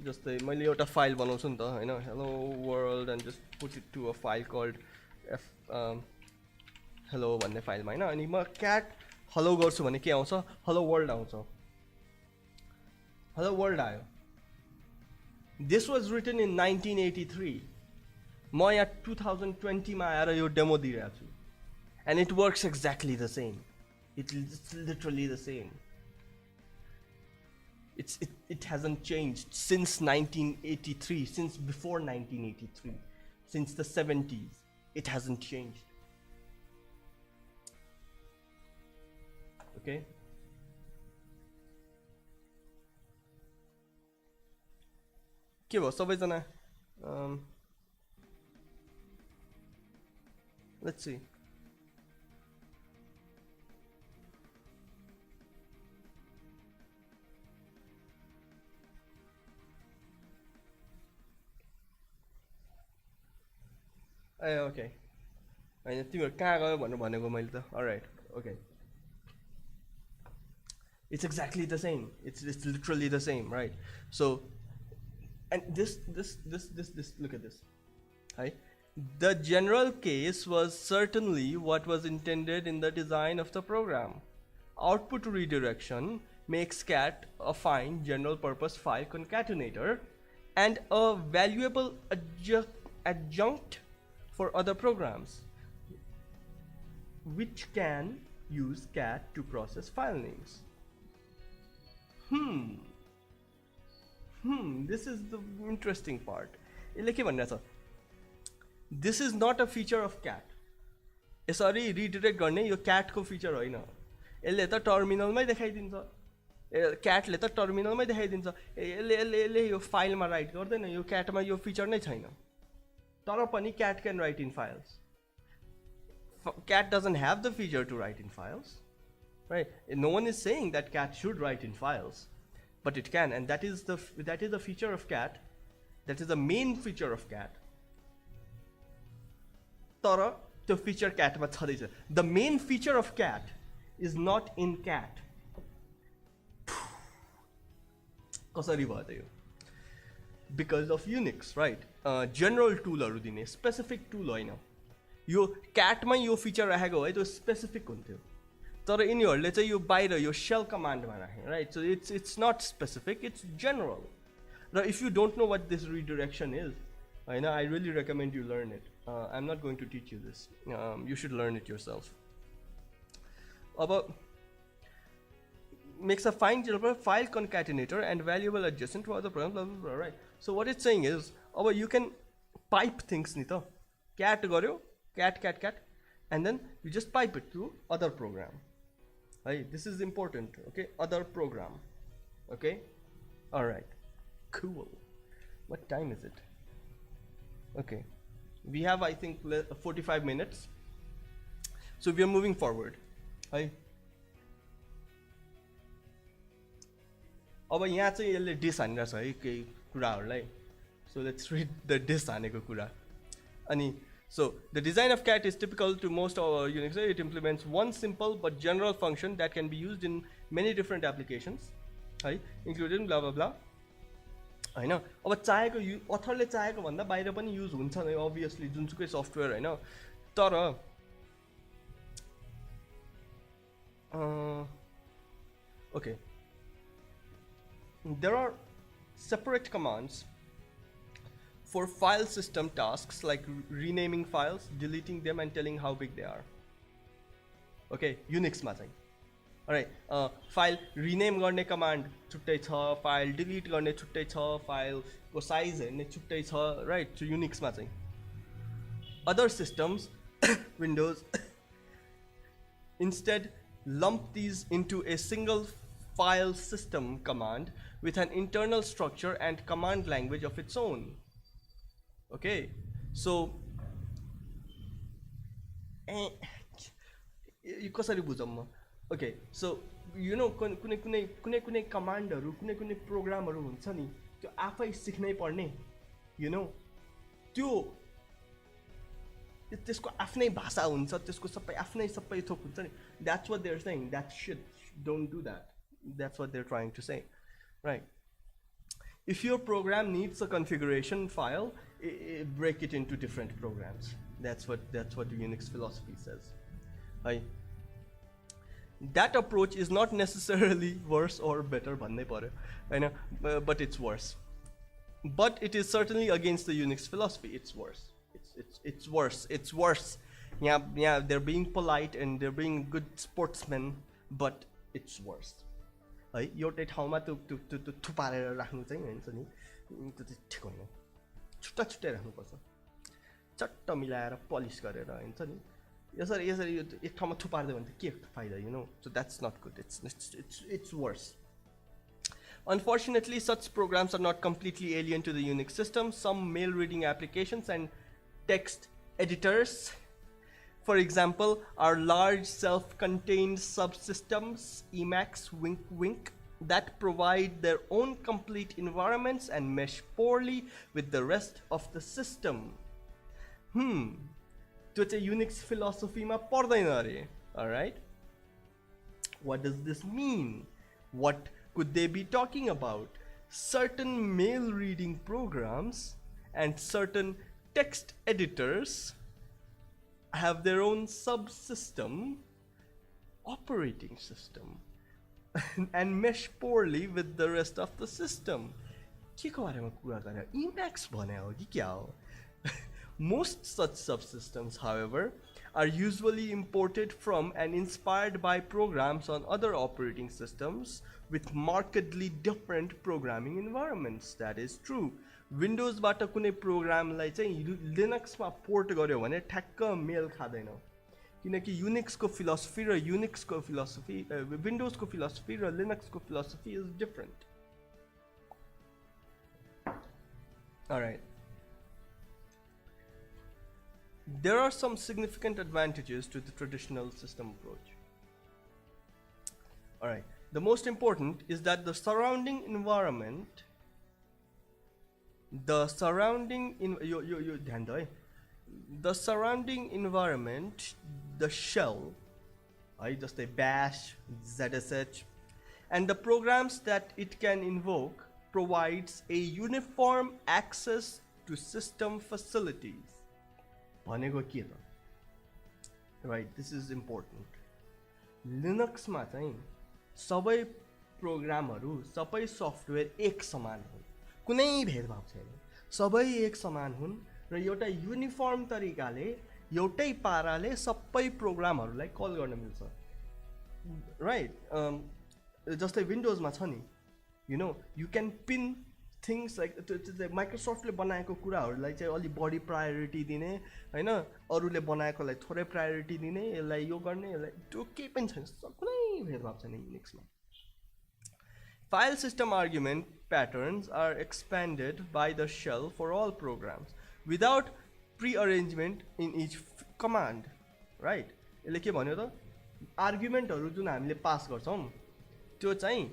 just मैले एउटा file बनाउँछु नि त हैन hello world and just put it to a file called hello भन्ने फाइलमा हैन अनि म cat hello गर्छु भने के आउँछ hello world आउँछ. hello world आयो. This was written in 1983. म यहाँ 2020 मा आएर यो डेमो दिइरहेको छु. And it works exactly the same. It's literally the same. It hasn't changed since 1983, since before 1983, since the 70s. It hasn't changed. Okay? के भयो सबैजना? Let's see. Okay. I तिमीहरु कहाँ गयो भनेर भनेको मैले त. All right. Okay. It's exactly the same. It's literally the same, right? So, and this look at this. Right? The general case was certainly what was intended in the design of the program. Output redirection makes cat a fine general purpose file concatenator and a valuable adjunct for other programs which can use cat to process file names. This is the interesting part. This is not a feature of cat. यसरी redirect गर्ने यो cat को feature होइन. यसले त टर्मिनलमै देखाइदिन्छ. cat ले त टर्मिनलमै देखाइदिन्छ. यसले यो फाइलमा right गर्दैन. यो cat मा यो feature नै छैन. तर पनि cat can write in files. Cat doesn't have the feature to write in files, right? No one is saying that cat should write in files, but it can, and that is a feature of cat. That is the main feature of cat. तर त्यो feature cat मा छँदैछ. The main feature of cat is not in cat. कसरी भयो त यो? Because of Unix, right? General tool हरु दिने specific tool होइन. यो cat मा यो feature राखेको है त्यो specific हुन्थ्यो. तर यिनीहरुले चाहिँ यो बाहिर यो shell command मा राखे, right? So it's not specific, it's general. Now if you don't know what this redirection is, I really recommend you learn it. I'm not going to teach you this. You should learn it yourself. About makes a fine file concatenator and valuable adjacent to other programs, blah, blah, blah, right? So what it's saying is, you can pipe things ni ta. Cat garyo, cat, and then you just pipe it to other program. Right? This is important, okay? Other program, okay? All right, cool. What time is it? Okay, we have I think 45 minutes. So we are moving forward. Right? अब यहाँ चाहिँ यसले dish हानिरहेछ है केही कुराहरूलाई. So let's read the dish हानेको कुरा. अनि So the design of cat is typical to most of Unix. It implements one simple but general function that can be used in many different applications, right? Including blah blah blah. I know. अब चाहेको अथरले चाहेको भन्दा बाहिर पनि use हुन्छ नै obviously जुनसुकै software हैन तर okay, there are separate commands for file system tasks like renaming files, deleting them and telling how big they are. Okay, Unix ma chai. Alright, file rename गर्ने command छुट्टै छ, file delete गर्ने छुट्टै छ, file को size हेर्ने छुट्टै छ, right? So Unix मा चाहिँ. Other systems, Windows, instead lump these into a single file system command with an internal structure and command language of its own. Okay, so कसरी बुझौँ म? Okay, so you know कुनै कमान्डहरु कुनै प्रोग्रामहरु हुन्छ नि त्यो आफै सिक्नै पर्ने, you know, त्यो त्यसको आफ्नै भाषा हुन्छ, त्यसको सबै थोक हुन्छ नि. That's what they're saying. That shit, don't do that. That's what they're trying to say, right? If your program needs a configuration file, break it into different programs. That's what the Unix philosophy says. Right? That approach is not necessarily worse or better, I know, but it's worse. But it is certainly against the Unix philosophy. It's worse. It's worse. It's worse. Yeah, they're being polite and they're being good sportsmen, but it's worse. है एउटै ठाउँमा त्यो थुपारेर राख्नु चाहिँ हुन्छ नि त्यो चाहिँ ठिक होइन. छुट्टै राख्नुपर्छ, चट्ट मिलाएर पलिस गरेर हुन्छ नि. यसरी एक ठाउँमा थुपार्दियो भने त के फाइदा, you know? So that's not good. It's worse. Unfortunately, such programs are not completely alien to the Unix system. Some mail reading applications and text editors, for example, are large self-contained subsystems, Emacs, wink, that provide their own complete environments and mesh poorly with the rest of the system. त्यो चाहिँ Unix philosophy मा पर्दैन अरे. Alright? What does this mean? What could they be talking about? Certain mail reading programs and certain text editors have their own subsystem, operating system, and mesh poorly with the rest of the system. के को बारेमा कुरा गरे? Emacs भने हो कि क्या हो? Most such subsystems, however, are usually imported from and inspired by programs on other operating systems with markedly different programming environments. That is true. Windows बाट कुनै प्रोग्रामलाई चाहिँ Linux मा पोर्ट गर्यो भने ठ्याक्क मेल खादैन, किनकि Unix को फिलोसफी र Unix को फिलोसफी, Windows को फिलोसफी र Linux को philosophy is different. All right. There are some significant advantages to the traditional system approach. All right. The most important is that the surrounding environment, the surrounding environment, the shell, just a bash, ZSH, and the programs that it can invoke provides a uniform access to system facilities. Right, this is important. Linux मा चाहिँ सबै प्रोग्रामहरु, सबै software एक समान हुन्, कुनै भेदभाव छैन, सबै एक समान हुन् र एउटा युनिफर्म तरिकाले एउटै पाराले सबै प्रोग्रामहरुलाई कल गर्न मिल्छ. राइट, जस्तै विन्डोज मा छ नि, you know, you can pin things like माइक्रोसफ्टले बनाएको कुराहरुलाई चाहिँ अलि बढी प्रायोरिटी दिने हैन, अरूले बनाएकोलाई थोरै प्रायोरिटी दिने, यसलाई यो गर्ने, यसलाई त्यो के पनि छैन, कुनै भेदभाव छैन युनिक्समा. File system argument patterns are expanded by the shell for all programs without pre-arrangement in each command. Right? यसले के भन्यो त, आर्गुमेन्टहरु जुन हामीले पास गर्छौं त्यो चाहिँ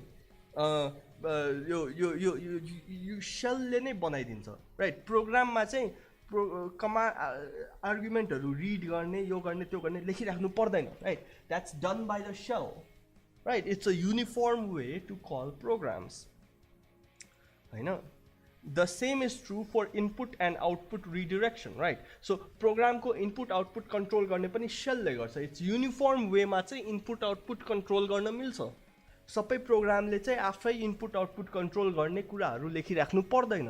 यो शेलले नै बनाइदिन्छ. राइट, प्रोग्राममा चाहिँ आर्गुमेन्टहरू रिड गर्ने यो गर्ने त्यो गर्ने लेखिराख्नु पर्दैन right that's done by the shell right it's a uniform way to call programs हैन the same is true for input and output redirection right so प्रोग्रामको इनपुट आउटपुट कन्ट्रोल गर्ने पनि सेलले गर्छ इट्स युनिफर्म वेमा चाहिँ इनपुट आउटपुट कन्ट्रोल गर्न मिल्छ सबै प्रोग्रामले चाहिँ आफै इनपुट आउटपुट कन्ट्रोल गर्ने कुराहरू लेखिराख्नु पर्दैन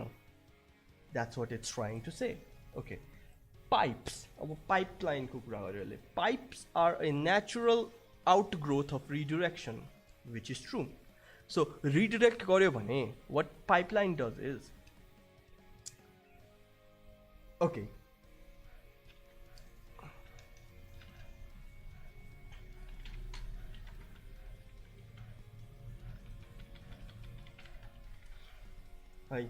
that's what it's trying to say okay pipes अब पाइपलाइनको कुरा गर्यो यसले pipes are a natural outgrowth of redirection which is true so redirect गर्यो भने what pipeline does is okay है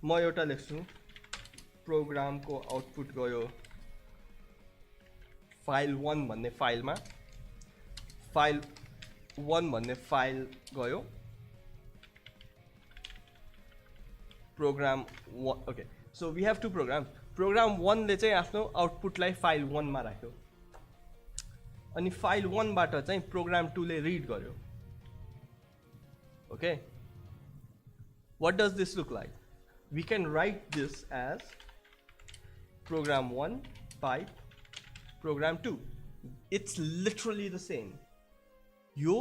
म एउटा लेख्छु प्रोग्रामको आउटपुट गयो फाइल 1 भन्ने फाइलमा फाइल 1 भन्ने फाइल गयो program okay so we have to program 1 ले चाहिँ आफ्नो आउटपुटलाई फाइल 1 मा राख्यो अनि फाइल 1 बाट चाहिँ प्रोग्राम 2 ले रिड गर्यो okay what does this look like we can write this as program 1 pipe program 2 it's literally the same yo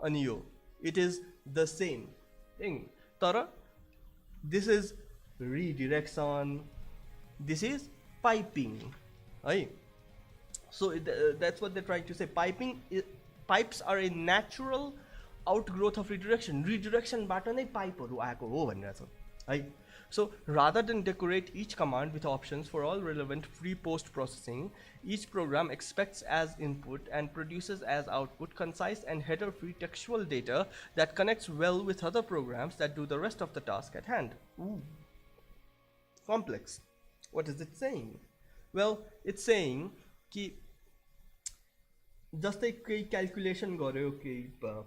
and yo it is the same thing tara this is redirection this is piping right so that's what they're trying to say pipes are a natural outgrowth of redirection बाट नै पाइपहरू आएको हो भनेर छ है so rather than decorate each command with options for all relevant pre-post processing each program expects as input and produces as output concise and header free textual data that connects well with other programs that do the rest of the task at hand Ooh. Complex what is it saying well it's saying कि जस्तै केही calculation गर्यो केही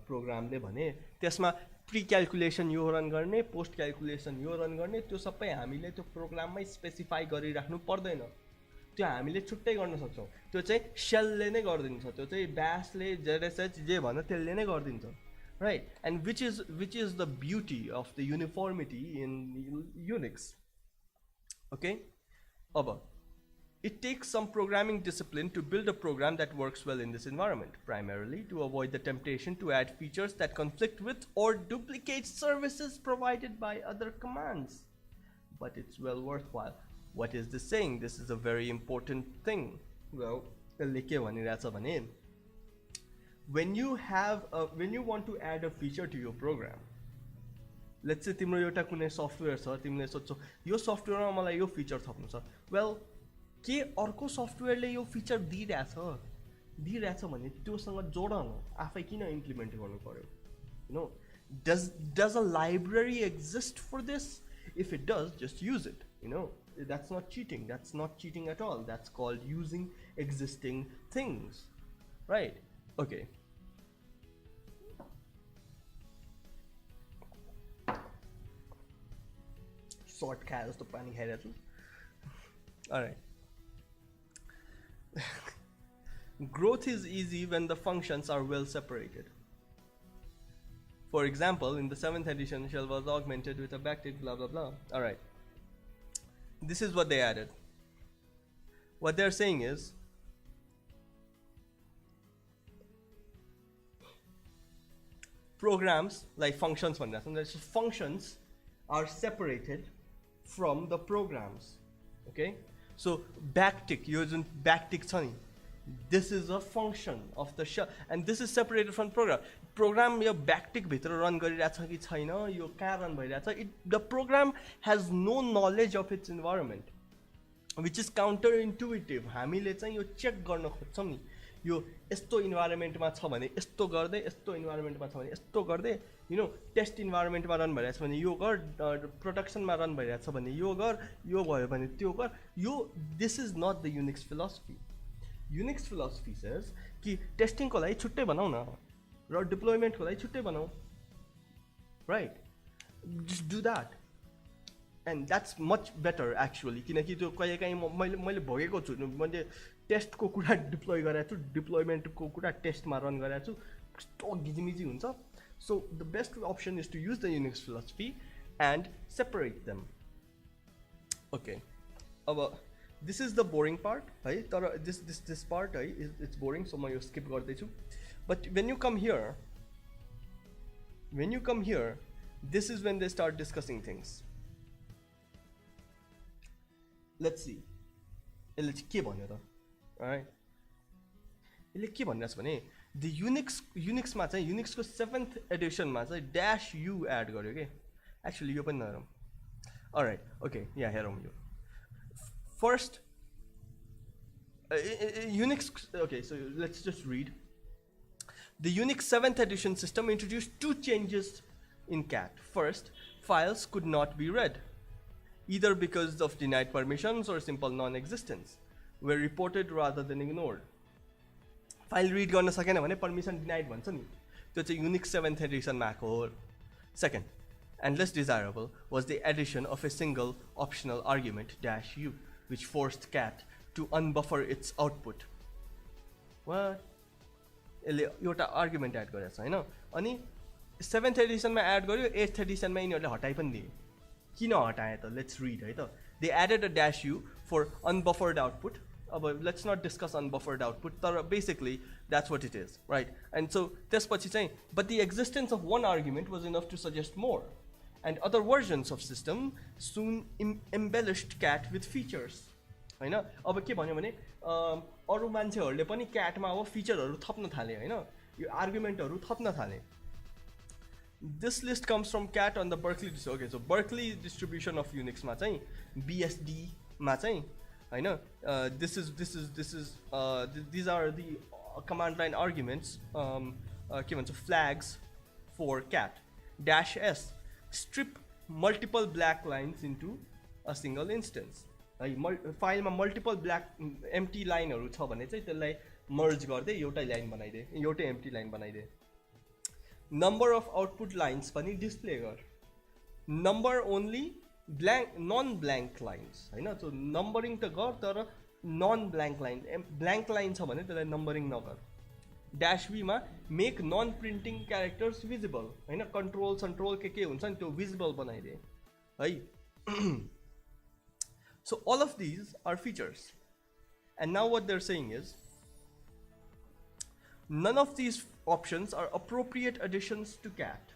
प्रोग्रामले भने त्यसमा pre calculation यो run गर्ने post calculation यो run गर्ने त्यो सबै हामीले त्यो प्रोग्राममै स्पेसिफाई गरिराख्नु पर्दैन त्यो हामीले छुट्टै गर्न सक्छौँ त्यो चाहिँ सेलले नै गरिदिन्छ त्यो चाहिँ ब्यासले जेएसएच जे भन्छ त्यसले नै गरिदिन्छ right and which is the beauty of the uniformity in Unix okay अब it takes some programming discipline to build a program that works well in this environment, primarily to avoid the temptation to add features that conflict with or duplicate services provided by other commands. But it's well worthwhile. What is this saying? This is a very important thing. Well, when you want to add a feature to your program, let's say तिम्रो एउटा कुनै software छ तिमीले सोच्छौ यो सफ्टवेयरमा मलाई यो feature थप्नु छ well के अर्को सफ्टवेयरले यो feature दिइरहेछ भने त्योसँग जोड न आफै किन इम्प्लिमेन्ट गर्नु पर्यो you know does a library exist for this if it does just use it you know that's not cheating at all that's called using existing things right okay short खाए जस्तो पानी खाइरहेको छु all right growth is easy when the functions are well separated. For example, in the 7th edition, shell was augmented with a backtick, blah blah blah. Alright. This is what they added. What they're saying is programs like functions functions are separated from the programs. Okay? So backtick, using backtick sunny. This is a function of the shell and this is separated from program yo backtick भित्र run गरिरहेछ कि छैन यो कहाँ run भइरहेछ the program has no knowledge of its environment which is counterintuitive हामीले चाहिँ यो check गर्न खोज्छौँ नि यो यस्तो इन्भाइरोमेन्टमा छ भने यस्तो गर्दै यस्तो इन्भाइरोमेन्टमा छ भने यस्तो गर्दै यु नो टेस्ट इन्भाइरोमेन्टमा रन भइरहेछ भने यो गर प्रोडक्सनमा रन भइरहेछ भने यो गर यो भयो भने त्यो गर यो this is not the Unix philosophy Unix philosophy says कि टेस्टिङको लागि छुट्टै बनाऊ न र डिप्लोयमेन्टको लागि छुट्टै बनाऊ right just do that and that's much better actually किनकि त्यो कहिलेकाहीँ मैले भोगेको छु मैले टेस्टको कुरा डिप्लोय गरेको छु डिप्लोयमेन्टको कुरा टेस्टमा रन गरेको छु कस्तो गिजिमिजी हुन्छ so the best option is to use the Unix philosophy and separate them okay अब this is the boring part है तर this part है it's boring so म यो skip गर्दैछु but when you come here this is when they start discussing things let's see यसले चाहिँ के भन्यो त alright यसले के भनिरहेछ भने the Unix मा चाहिँ Unix को 7th edition मा चाहिँ -u add गर्यो के actually यो पनि नरम alright okay yeah हेरौँ यो first Unix okay so let's just read the Unix 7th edition system introduced two changes in cat first files could not be read either because of denied permissions or simple non-existence were reported rather than ignored file read गर्न सकेन भने permission denied भन्छ नि त्यो चाहिँ Unix 7th edition मा आएको हो second and less desirable was the addition of a single optional argument -u which forced cat to unbuffer its output what यसले एउटा आर्गुमेन्ट एड गरेको छ हैन अनि 7th edition मा एड गर्यो 8th edition मा यिनीहरुले हटाइ पनि दिए किन हटाए त लेट्स रिड है त they added a -u for unbuffered output let's not discuss unbuffered output तर basically that's what it is right and so त्यसपछि चाहिँ but the existence of one argument was enough to suggest more and other versions of system soon embellished cat with features हैन अब के भन्यो भने अरु मान्छेहरुले पनि क्याटमा अब फिचरहरु थप्न थाले हैन यो आर्गुमेन्टहरु थप्न थाले this list comes from cat on the Berkeley okay so Berkeley distribution of Unix मा चाहिँ BSD मा चाहिँ हैन these are the command line arguments के भन्छ flags for cat -s strip multiple black lines into a single instance है फाइलमा multiple black empty लाइनहरु छ भने चाहिँ त्यसलाई मर्ज गर्दै एउटै लाइन बनाइदे एउटै एम्प्टी लाइन बनाइदे नम्बर अफ आउटपुट लाइन्स पनि डिस्प्ले गर number only blank non blank lines हैन सो नम्बरिङ त गर तर non blank line blank line छ भने त्यसलाई नम्बरिङ नगर -v मा make non printing characters visible हैन कन्ट्रोल के हुन्छ नि त्यो भिजिबल बनाइदे है So all of these are features and now what they're saying is none of these options are appropriate additions to cat.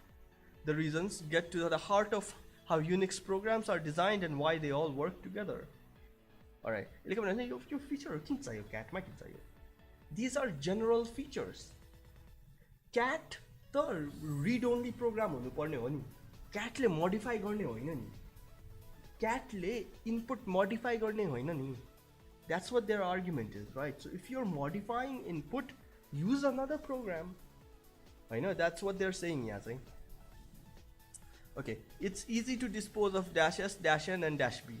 The reasons get to the heart of how Unix programs are designed and why they all work together. Alright, your feature cat ma kiन chahiyo. These are general features. Cat the read only program hunu parne ho ni. Cat le modify गर्ने होइन नि cat ले input modify गर्ने होइन नि that's what their argument is right so if you're modifying input use another program I know that's what they're saying यहाँ चाहिँ okay it's easy to dispose of -s -n and -b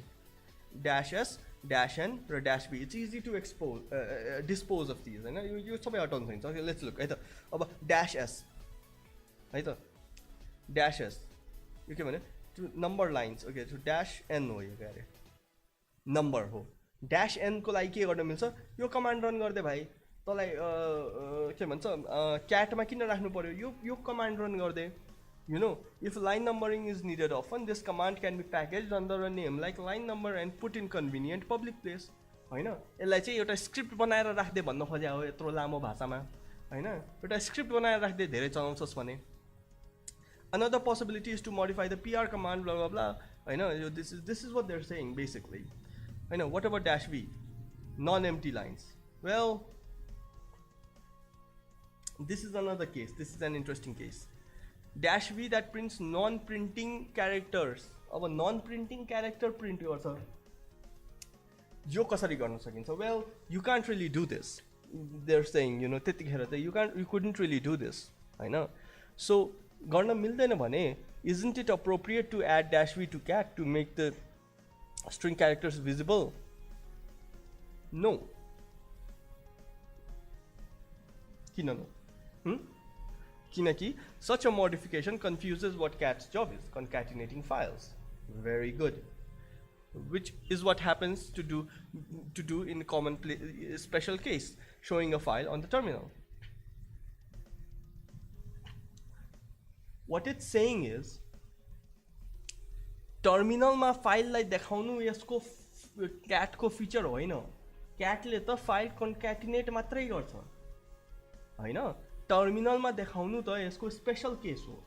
-s -n raw -b it's easy to dispose of these हैन यो सबै हटाउन सकिन्छ okay let's look है त अब -s है त -s यो के भने to number lines okay so -n हो यो गरे नम्बर हो -n को लागि के गर्न मिल्छ यो कमान्ड रन गर्दै भाइ तलाई के भन्छ क्याटमा किन राख्नु पर्यो यो कमान्ड रन गर्दै you know if line numbering is needed often this command can be packaged under a name like line number and put in convenient public place हैन यसलाई चाहिँ एउटा स्क्रिप्ट बनाएर राख्दै भन्न खोजे हो यत्रो लामो भाषामा हैन एउटा स्क्रिप्ट बनाएर राख्दै धेरै चलाउँछस् भने another possibility is to modify the PR command blah blah blah I know this is what they're saying basically I know what about -v non-empty lines well this is another case this is an interesting case -v that prints non-printing characters अब non-printing character print गर्छ यो कसरी गर्न सकिन्छ well you can't really do this they're saying you know त्यतिखेर चाहिँ you couldn't really do this Hahn so गर्न मिल्दैन भने isn't it appropriate to add -v to cat to make the string characters visible no किन no किनकि such a modification confuses what cat's job is concatenating files very good which is what happens to do in common special case, showing a file on the terminal. What it's saying is terminal मा file लाई देखाउनु यसको cat को feature होइन, cat ले त file concatenate मात्रै गर्छ हैन, terminal मा देखाउनु त यसको special case हो.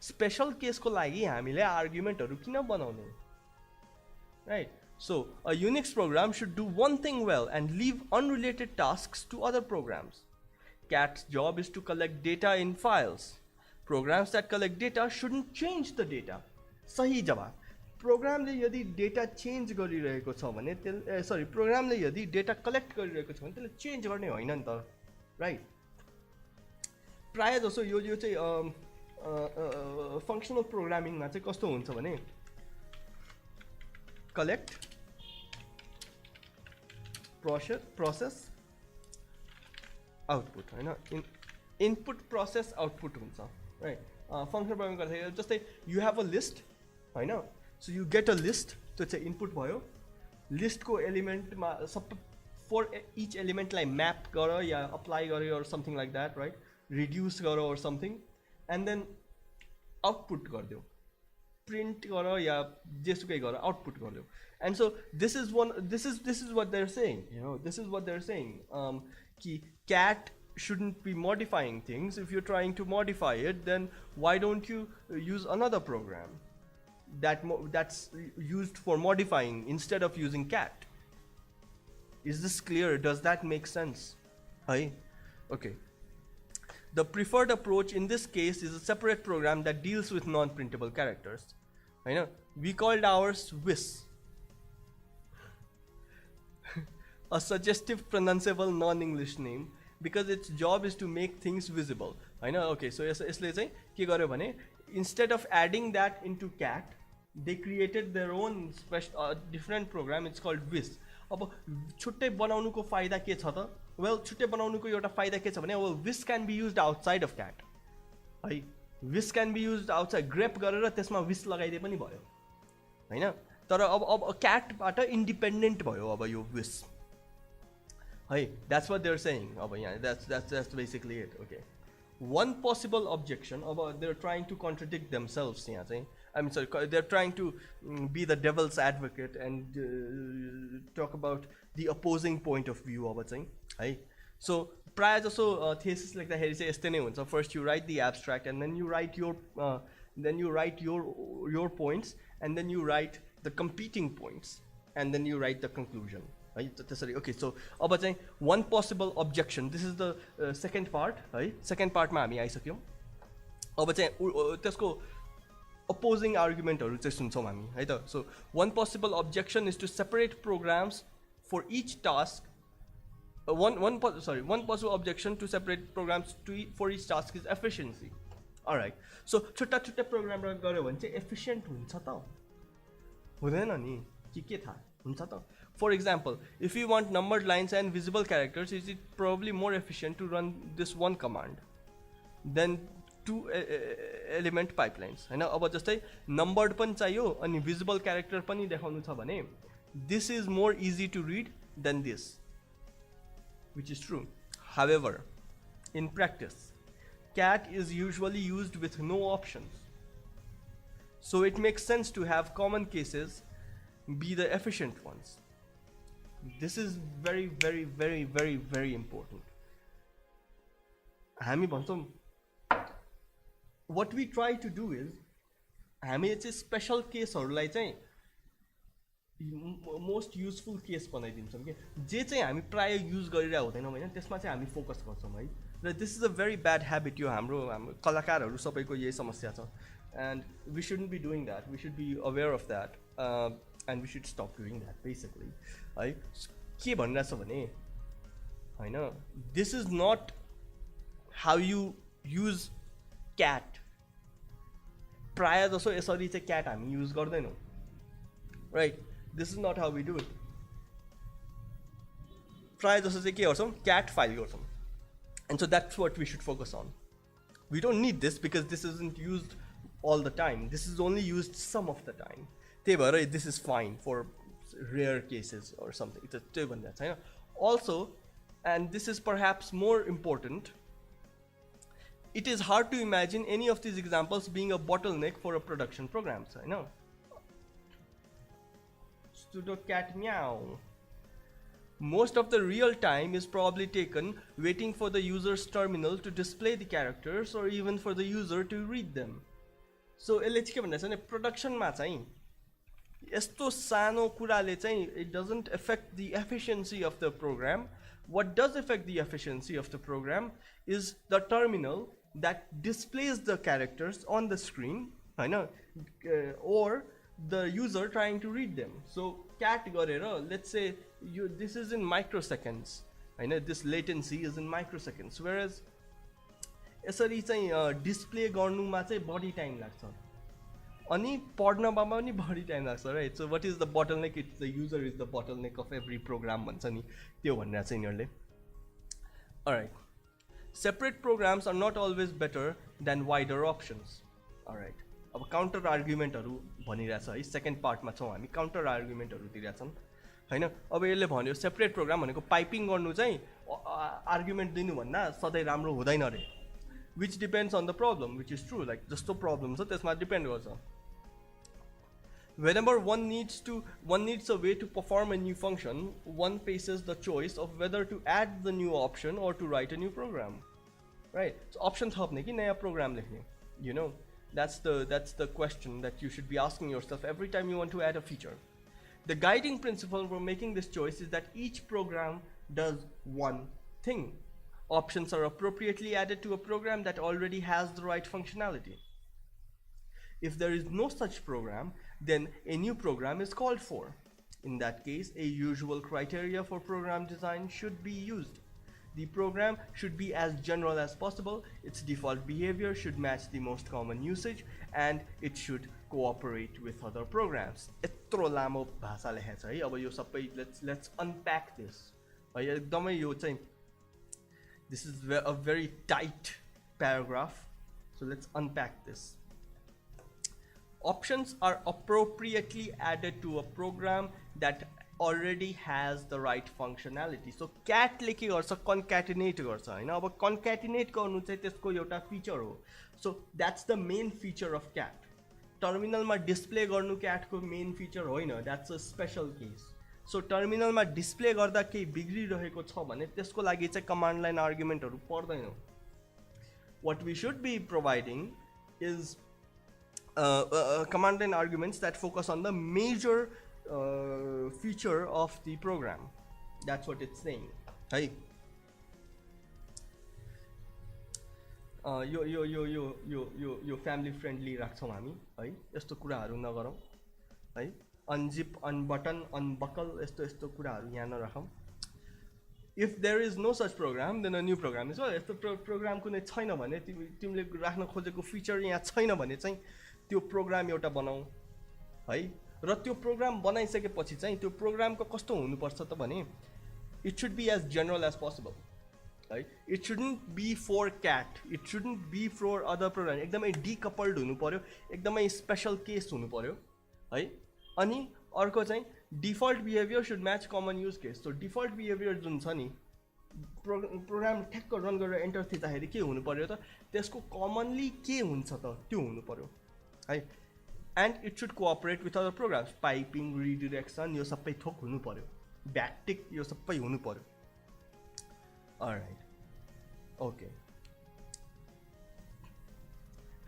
Special case को लागि हामीले argument हरु किन बनाउने, right? So a Unix program should do one thing well and leave unrelated tasks to other programs. Cat's job is to collect data in files. Programs that collect data shouldn't change the data. सही जवाब. Program ले यदि data change गरिरहेको छ भने sorry, program ले यदि data collect गरिरहेको छ भने त्यसले change गर्ने होइन नि त, right? प्राय जसो यो चाहिँ functional programming मा चाहिँ कस्तो हुन्छ भने collect, process, output हैन, input, process, output हुन्छ, right? Functional programming गर्दाखेरि जस्तै you have a list Hahn, so you get a list, त्यो चाहिँ input भयो, list को element मा सब for each element lie map गर या apply गर or something like that, right? Reduce गर or something, and then output गरिदियो, print गर या जेसुकै गर output गरिदियो. And so this is what they're saying, you know, this is what they're saying, कि cat shouldn't be modifying things. If you're trying to modify it, then why don't you use another program that's used for modifying instead of using cat? Is this clear? Does that make sense? Aye? Okay. The preferred approach in this case is a separate program that deals with non-printable characters. I know. We called ours WIS. A suggestive pronounceable non-English name, because its job is to make things visible. I know. Okay, so यसले चाहिँ के गर्यो भने instead of adding that into cat, they created their own special different program. It's called WIS. अब छुट्टै बनाउनुको फाइदा के छ त? Well, छुट्टै बनाउनुको एउटा फाइदा के छ भने well, WIS can be used outside of cat. है, WIS can be used outside. grep गरेर त्यसमा WIS लगाइदिए पनि भयो हैन, तर अब cat बाट independent भयो अब यो WIS. Hey, that's what they're saying. Yeah, that's basically it. Okay. One possible objection, they're trying to contradict themselves. I'm sorry, they're trying to be the devil's advocate and talk about the opposing point of view. Hey, so prior to thesis like the first you write the abstract and then you write your points and then you write the competing points and then you write the conclusion. Okay, so one possible objection. This is the second part. Second part ma hami aisakyo. Tesko opposing argument haru chai suन्छौं हामी है त. So one possible objection is to separate programs for each task. One possible objection to separate programs for each task is efficiency. All right. So छुट्टा program run गर्यो भने चाहिँ efficient हुन्छ त? हुँदैन नि, के थाहा हुन्छ त? For example, if you want numbered lines and visible characters, is it probably more efficient to run this one command than two element pipelines? हैन, अब जस्तै numbered पनि चाहियो अनि visible character पनि देखाउनु छ भने this is more easy to read than this, which is true. However, in practice, cat is usually used with no options, so it makes sense to have common cases be the efficient ones. This is very, very, very, very, very important. हामी भन्छौं, what we try to do is हामी चाहिँ special case हरुलाई चाहिँ most useful case बनाइदिन्छौं के, जे चाहिँ हामी प्राय use गरिरहेको हुँदैनौं हैन, त्यसमा चाहिँ हामी फोकस गर्छौं है. र this is a very bad habit. यो हाम्रो कलाकारहरु सबैको यही समस्या छ, and we shouldn't be doing that. We should be aware of that. And we should stop doing that basically. है, के भनिरहेछ भने हैन, this is not how you use cat. प्राय जसो यसरी चाहिँ cat हामी use गर्दैनौं, right? This is not how we do it. प्राय जसो चाहिँ के गर्छौं, cat file गर्छौं, and so that's what we should focus on. We don't need this because this isn't used all the time. This is only used some of the time. त्यही भएर this is fine for rare cases or something. त्यही भन्दा छैन. Also, and this is perhaps more important, it is hard to imagine any of these examples being a bottleneck for a production program. I know. Sudo cat meow. Most of the real time is probably taken waiting for the user's terminal to display the characters or even for the user to read them. So यसले के भन्दैछ भने production मा चाहिँ यस्तो सानो कुराले चाहिँ it doesn't affect the efficiency of the program. What does affect the efficiency of the program is the terminal that displays the characters on the screen, or the user trying to read them. So cat garera, let's say this is in microseconds. I know this latency is in microseconds, whereas यसरी चाहिँ display गर्नुमा चाहिँ body time लाग्छ. अनि पढ्नमा पनि body time लाग्छ, right? So what is the bottleneck? It's the user is the bottleneck of every program भन्छ नि त्यो भनेर चाहिँ यिनीहरुले. Alright. Separate programs are not always better than wider options. Alright. अब counter argumentहरु भनिरहेछ है. सेकेन्ड पार्टमा छौं हामी. counter argumentहरु दिइरहेछन्. हैन? अब यसले भन्यो सेपरेट प्रोग्राम भनेको पाइपिङ गर्नु चाहिँ आर्गुमेन्ट दिनु भन्दा सधैं राम्रो हुँदैन रे. Which depends on the problem, which is true. Like जस्तो problem छ त्यसमा डिपेन्ड गर्छ. Whenever one needs a way to perform a new function, one faces the choice of whether to add the new option or to write a new program. Right? So option थप्ने कि नयाँ program लेख्ने. You know, that's the question that you should be asking yourself every time you want to add a feature. The guiding principle for making this choice is that each program does one thing. Options are appropriately added to a program that already has the right functionality. If there is no such program, then a new program is called for. In that case, a usual criteria for program design should be used. The program should be as general as possible, its default behavior should match the most common usage, and it should cooperate with other programs. यत्रो लामो भाषा लेखेको छ है. अब यो सबै let's unpack this. है एकदमै यो चाहिँ this is a very tight paragraph. So let's unpack this. Options are appropriately added to a program that already has the right functionality. So cat ले के गर्छ concatenate गर्छ हैन. अब concatenate गर्नु चाहिँ त्यसको एउटा feature हो. So that's the main feature of cat. Terminal मा display गर्नु cat को main feature होइन. That's a special case. So terminal मा display गर्दा केही बिग्रिरहेको छ भने त्यसको लागि चाहिँ command line argumentहरु पर्दैन. What we should be providing is command line arguments that focus on the major feature of the program. That's what it's saying. Hey. Yo family friendly राख्छौं हामी है. यस्तो कुराहरु नगरौं है. Unzip, unbutton, unbuckle यस्तो कुराहरु यहाँ नराखौं. If there is no such program, then a new program is well. यस्तो program कुनै छैन भने तिमीले राख्न खोजेको feature यहाँ छैन भने चाहिँ त्यो प्रोग्राम एउटा बनाऊ है. र त्यो प्रोग्राम बनाइसकेपछि चाहिँ त्यो प्रोग्रामको कस्तो हुनुपर्छ त भने it should be as general as possible. है. It shouldn't be for cat, it shouldn't be for other program. एकदमै decoupled हुनु पर्यो, एकदमै special case हुनु पर्यो है. अनि अर्को चाहिँ default behavior should match common use case. So default behavior जुन छ नि प्रोग्राम ठ्याक्क रन गरेर एन्टर थिच्दाखेरि के हुनु पर्यो त त्यसको कमनली के हुन्छ त त्यो हुनु पर्यो है. And it should cooperate with other programs. Piping, redirection यो सबै थोक हुनु पर्यो. Backtick यो सबै हुनु पर्यो. Alright. Okay.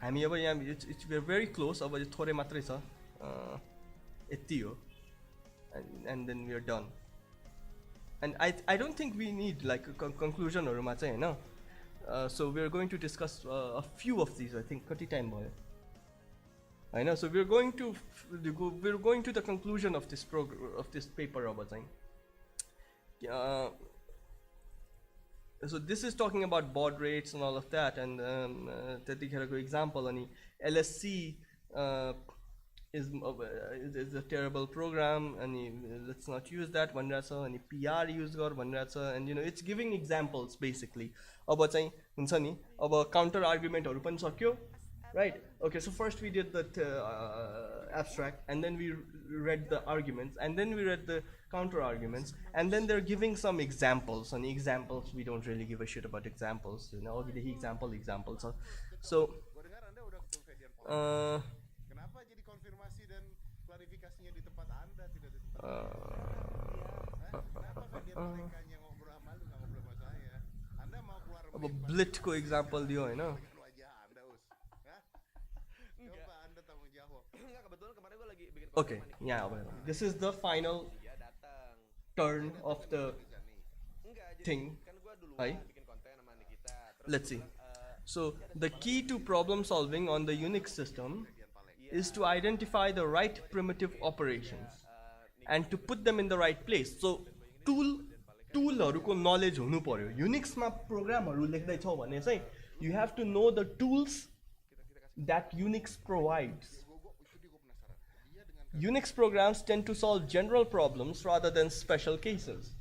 हामी अब यहाँ it's very close. अब यो थोरै मात्रै छ. यति हो. And then we are done. And I don't think we need like a conclusion हरुमा चाहिँ हैन. So we are going to discuss a few of these. I think कति टाइम भयो. I know. So we're going to the conclusion of this paper अब चाहिँ. So this is talking about baud rates and all of that, and त्यतिखेरको example अनि LSC is a terrible program and let's not use that भनिरहेछ अनि PR use गर भनिरहेछ, and you know it's giving examples basically. अब चाहिँ हुन्छ नि अब counter argument हरु पनि सक्यो right? Okay, so first we did that abstract, and then we read the arguments, and then we read the counter arguments, and then they're giving some examples. And examples, we don't really give a shit about examples, you know. The examples. So, Gua dengar Anda udah ketemu Fedian Paul. uh, Kenapa jadi konfirmasi dan klarifikasinya di tempat Anda tidak di tempat Kenapa Fedian mereka ngobrol sama lu nggak ngobrol sama saya? Anda mau keluar अब ब्लिट को example दियो हैन. dengan wajah Anda, Us. Hah? Coba Anda tanggung jawab. Enggak, kebetulan kemarin gua lagi bikin Okay, yeah, well, this is the final dia datang. turn of the Enggak, jadi thing. kan gua duluan Hai. bikin konten sama Nikita. Terus Let's see. So the key to problem solving on the Unix system is to identify the right primitive operations and to put them in the right place. So toolहरुको knowledge हुनु पर्यो. Unix मा प्रोग्रामहरु लेख्दै छौ भने चाहिँ you have to know the tools that Unix provides. Unix programs tend to solve general problems rather than special cases.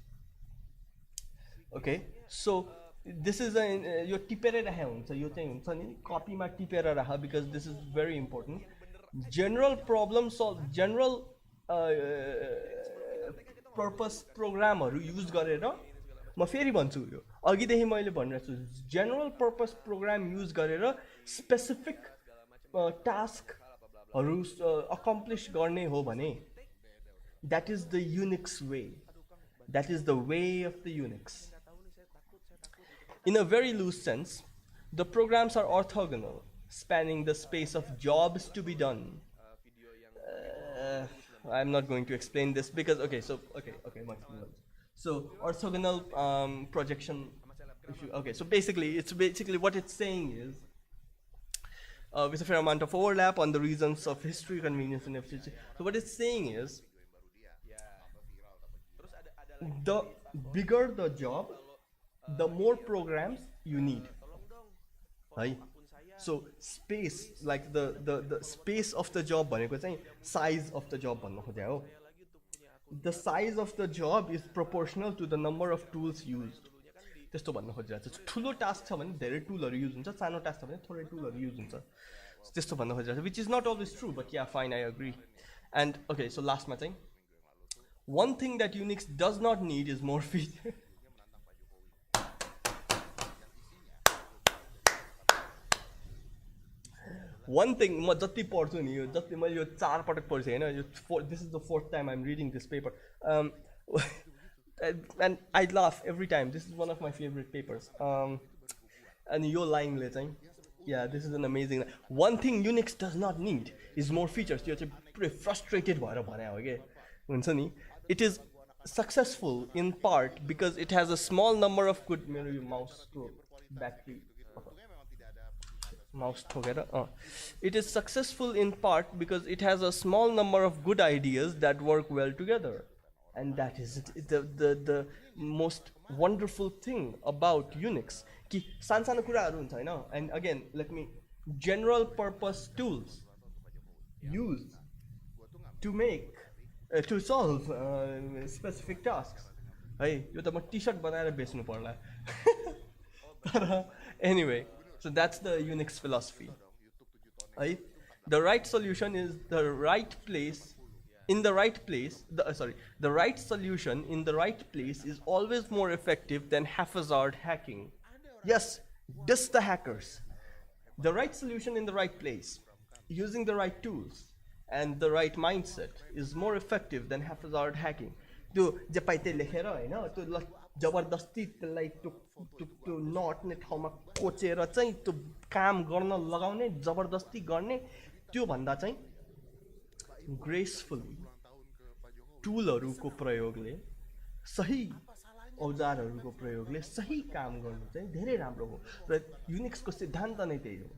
Okay, so this is a your tipera raha huncha yo चाहिँ हुन्छ नि copy ma tipera raha because this is very important. General problem solve general purpose programहरु use गरेर म फेरि भन्छु यो अघिदेखि मैले भनिरहेको छु general purpose program use गरेर specific taskहरु accomplish गर्ने हो भने that is the Unix way. That is the way of the Unix. In a very loose sense, the programs are orthogonal, spanning the space of jobs to be done. I'm not going to explain this because okay, much. So orthogonal projection. Okay, so basically what it's saying is, with a fair amount of overlap on the reasons of history, convenience, and efficiency. So what it's saying is, the bigger the job, the more programs you need. Right? So space, like the space of the job भनेको चाहिँ size of the job भन्नु खोजे हो. The size of the job is proportional to the number of tools used. त्यस्तो भन्नु खोजिरहेको छ. ठुलो टास्क छ भने धेरै टुलहरु युज हुन्छ, सानो टास्क छ भने थोरै टुलहरु युज हुन्छ. त्यस्तो भन्नु खोजिरहेको छ, which is not always true, but yeah, fine, I agree. And okay, so last मा चाहिँ one thing that Unix does not need is more features. One thing, म जति पढ्छु नि यो जति मैले यो 4 पटक पढ्छु हैन यो this is the 4th time I'm reading this paper. And I laugh every time. This is one of my favorite papers. And यो लाइनले चाहिँ yeah, this is an amazing. One thing Unix does not need is more features. यो चाहिँ पुरै frustrated भएर भने हो के हुन्छ नि. It is successful in part because it has a small number of good मेरो यो mouse को battery mouse ठोकेर it is successful in part because it has a small number of good ideas that work well together, and that is the most wonderful thing about Unix कि सानसानो कुराहरु हुन्छ हैन. And again, let me general purpose tools used to make to solve specific tasks. है यो त म T-shirt बनाएर बेच्नु पर्ला. Anyway, so that's the Unix philosophy. Right? The right solution is the right place in the right place. The right solution in the right place is always more effective than haphazard hacking. Yes, diss the hackers. The right solution in the right place, using the right tools and the right mindset is more effective than haphazard hacking. त्यो जपाइते लेखेर हैन त्यो जबरदस्ती त्यसलाई त्यो नट्ने ठाउँमा कोचेर चाहिँ त्यो काम गर्न लगाउने जबरदस्ती गर्ने त्यो भन्दा चाहिँ ग्रेसफुली टुलहरुको प्रयोगले सही औजारहरुको प्रयोगले सही काम गर्नु चाहिँ धेरै राम्रो हो र युनिक्सको सिद्धान्त नै त्यही हो.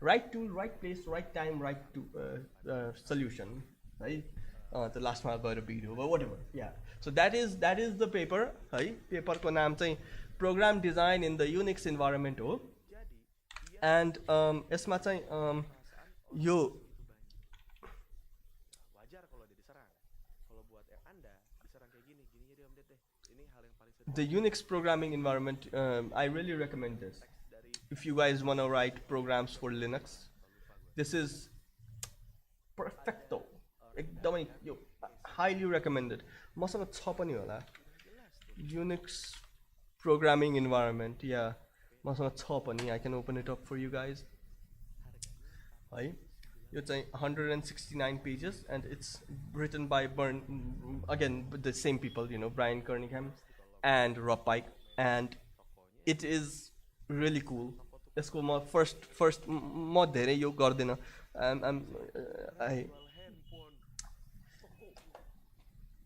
Right tool, right place, right time, right solution. Right? The last one I got a video, but whatever. Yeah. So that is the paper. Right? Paper ko naam chahi program design in the Unix environment ho. And यसमा चाहिँ यो the Unix programming environment, I really recommend this. If you guys want to write programs for Linux, This is perfecto. एकदमै यो highly recommended. मसँग छ पनि होला. Unix programming environment. Yeah. मसँग छ पनि. I can open it up for you guys. है. यो चाहिँ 169 pages and it's written by again the same people, you know, Brian Kernighan and Rob Pike, and it is really cool. यसको म first म धेरै यो गर्दिन.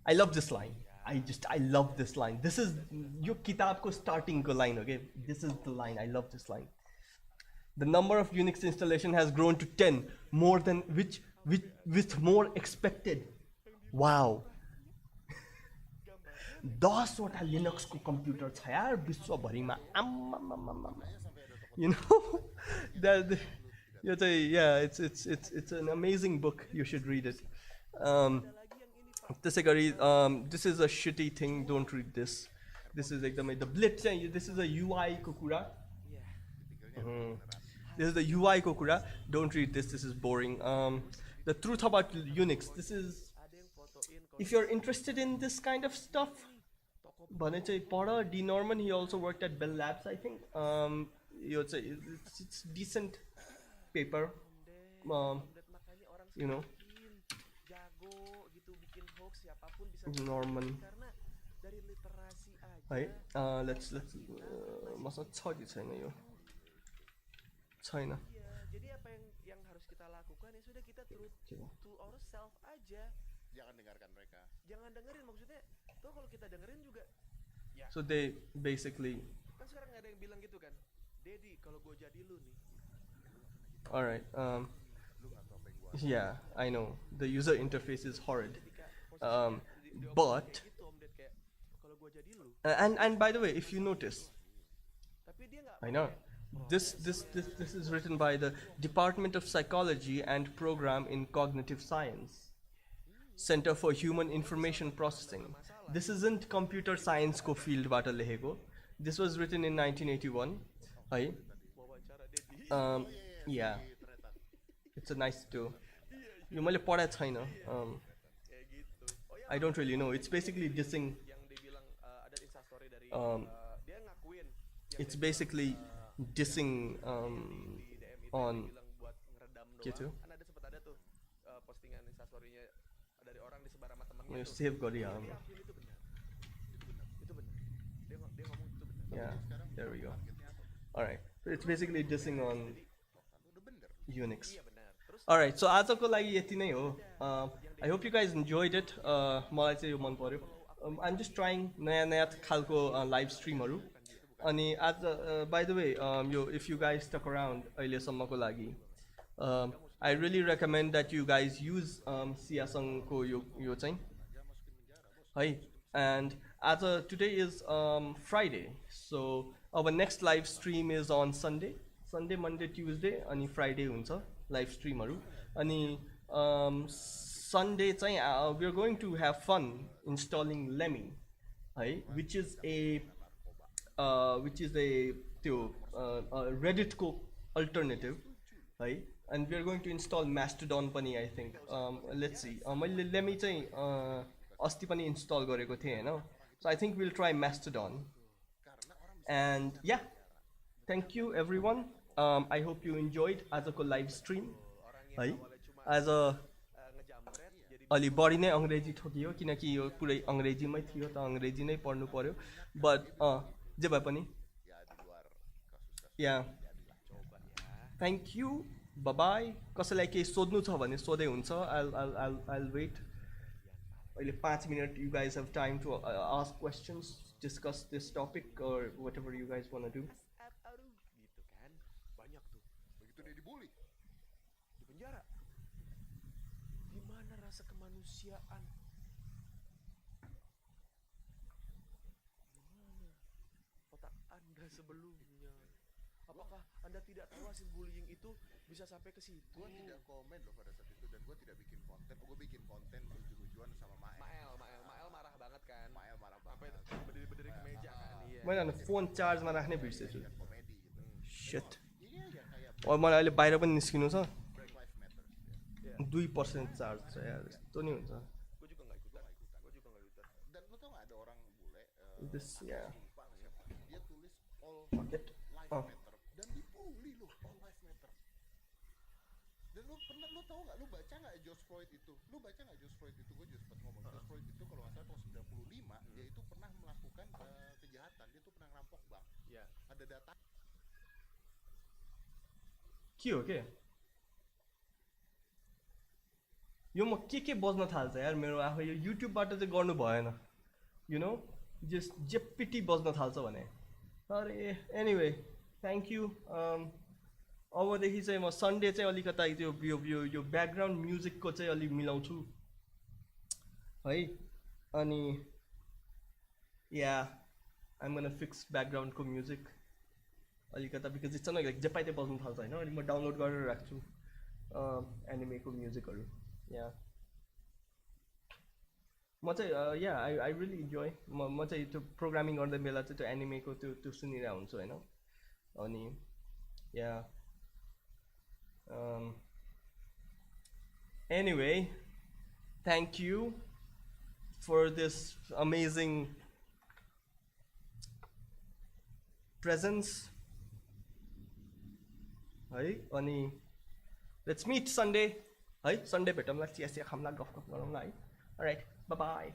I love this line. I love this line. This is your kitab ko starting ko line, okay? This is the line. I love this line. The number of Unix installation has grown to 10, more than with more expected. Wow. 10 वटा Linux को computer छ यार विश्वभरिमा. You know that yeah, it's an amazing book. You should read it. This is a shitty thing. Don't read this. This is like the blitz. This is a UI kokura. This is the UI kokura. Don't read this. This is boring. The truth about Unix. This is, if you're interested in this kind of stuff. D. Norman, he also worked at Bell Labs, I think. It's decent paper. You know. Norman. Right. Let's masa छ छैन यो छैन. Jadi apa yang harus kita lakukan ya sudah kita to ourselves aja. Jangan dengarkan mereka. Jangan dengerin, maksudnya tuh kalau kita dengerin juga ya. So they basically, Kan sekarang ada yang bilang gitu kan. Dedi, kalau gue jadi lu nih. Alright, yeah, I know. The user interface is horrid. But and by the way, if you notice, I know this is written by the Department of Psychology and Program in Cognitive Science, Center for Human Information Processing. This isn't computer science ko field bata leheko. This was written in 1981. Hi. Yeah. It's a nice too. You मैले पढाएको छैन. I don't really know. It's basically dissing. It's basically dissing on gitu. You save Korea. Yeah, there we go. All right. So it's basically dissing on Unix. Alright, so आजको लागि यति नै हो. I hope you guys enjoyed it. मलाई चाहिँ यो मन पर्यो. I'm just trying नयाँ खालको live streamहरु. अनि आज by the way, if you guys stuck around अहिलेसम्मको लागि, I really recommend that you guys use siyasang ko यो चाहिँ है. And today is Friday, so our next live stream is on Sunday, Monday, Tuesday, अनि Friday हुन्छ live streamहरु. अनि Sunday चाहिँ we are going to have fun installing Lemmy, है, which is a Reddit को alternative, है. And we are going to install Mastodon पनि, I think. Let's see. मैले Lemmy चाहिँ अस्ति पनि install गरेको थिएँ हैन. So I think we'll try Mastodon. And yeah, thank you everyone. I hope you enjoyed आजको live stream. है. As a अलि बढी नै अंग्रेजी ठोकियो किनकि यो पुरै अंग्रेजीमै थियो त अंग्रेजी नै पढ्नु पर्यो. But जे भए पनि, yeah, thank you, bye bye. कसैलाई केही सोध्नु छ भने सोधै हुन्छ. I'll wait. अहिले 5 minutes you guys have time to ask questions, discuss this topic or whatever you guys want to do. Gitu kan, banyak tuh. Begitu dia dibully di penjara. Gimana rasa kemanusiaan? Gimana otak Anda sebelumnya? Apakah Anda tidak tahu hasil bullying itu bisa sampai ke situ? Gue tidak komen loh pada saat itu, dan gue tidak bikin konten. Gue bikin konten lucu-lucuan sama Mael marah banget kan. Mael marah banget. Berdiri ke meja kan. Iya. मैले अनि phone चार्जमा राख्नै बिर्सेछु. Komedi gitu. Shit. Iya ya kayak अब मलाई अहिले बाहिर पनि निस्किनु छ. break my 2% charge छ यार यस्तो नि हुन्छ Gue juga nggak ikutan. Gue juga nggak ikutan. Dan lu tau gak ada orang bule This, yeah. lupa siapa, dia tulis all Fuck it. life Oh. matter dan dibully loh all life matter. Dan lu tau gak, lu baca gak George Floyd itu? Lu baca gak George Floyd itu? Gue juga sempat ngomong George Floyd itu kalau nggak salah tahun 95 dia itu pernah melakukan kejahatan, dia tuh pernah ngerampok bank. Iya. Ada data के हो के यो म के बज्न थाल्छ यार मेरो आफै यो युट्युबबाट चाहिँ गर्नु भएन यु नो जस्ट जेपिटी बज्न थाल्छ भने अरे एनिवे थ्याङ्क यू अबदेखि चाहिँ म सन्डे चाहिँ अलिकता त्यो यो ब्याकग्राउन्ड म्युजिकको चाहिँ अलिक मिलाउँछु है अनि या आइम गोना फिक्स ब्याकग्राउन्डको म्युजिक अलिकता बिकज इट्स लाइक जे पाइ त्यो बज्नु थाल्छ होइन अनि म डाउनलोड गरेर राख्छु एनिमेको म्युजिकहरू या म चाहिँ या आई रियली इन्जोय म चाहिँ त्यो प्रोग्रामिङ गर्दा बेला चाहिँ त्यो एनिमेको त्यो सुनिरहेको हुन्छु होइन अनि या anyway thank you for this amazing presence है अनि लेट्स मिट सन्डे है सन्डे भेटौँला चिया खाउँला गफ गरौँला है राइट बाई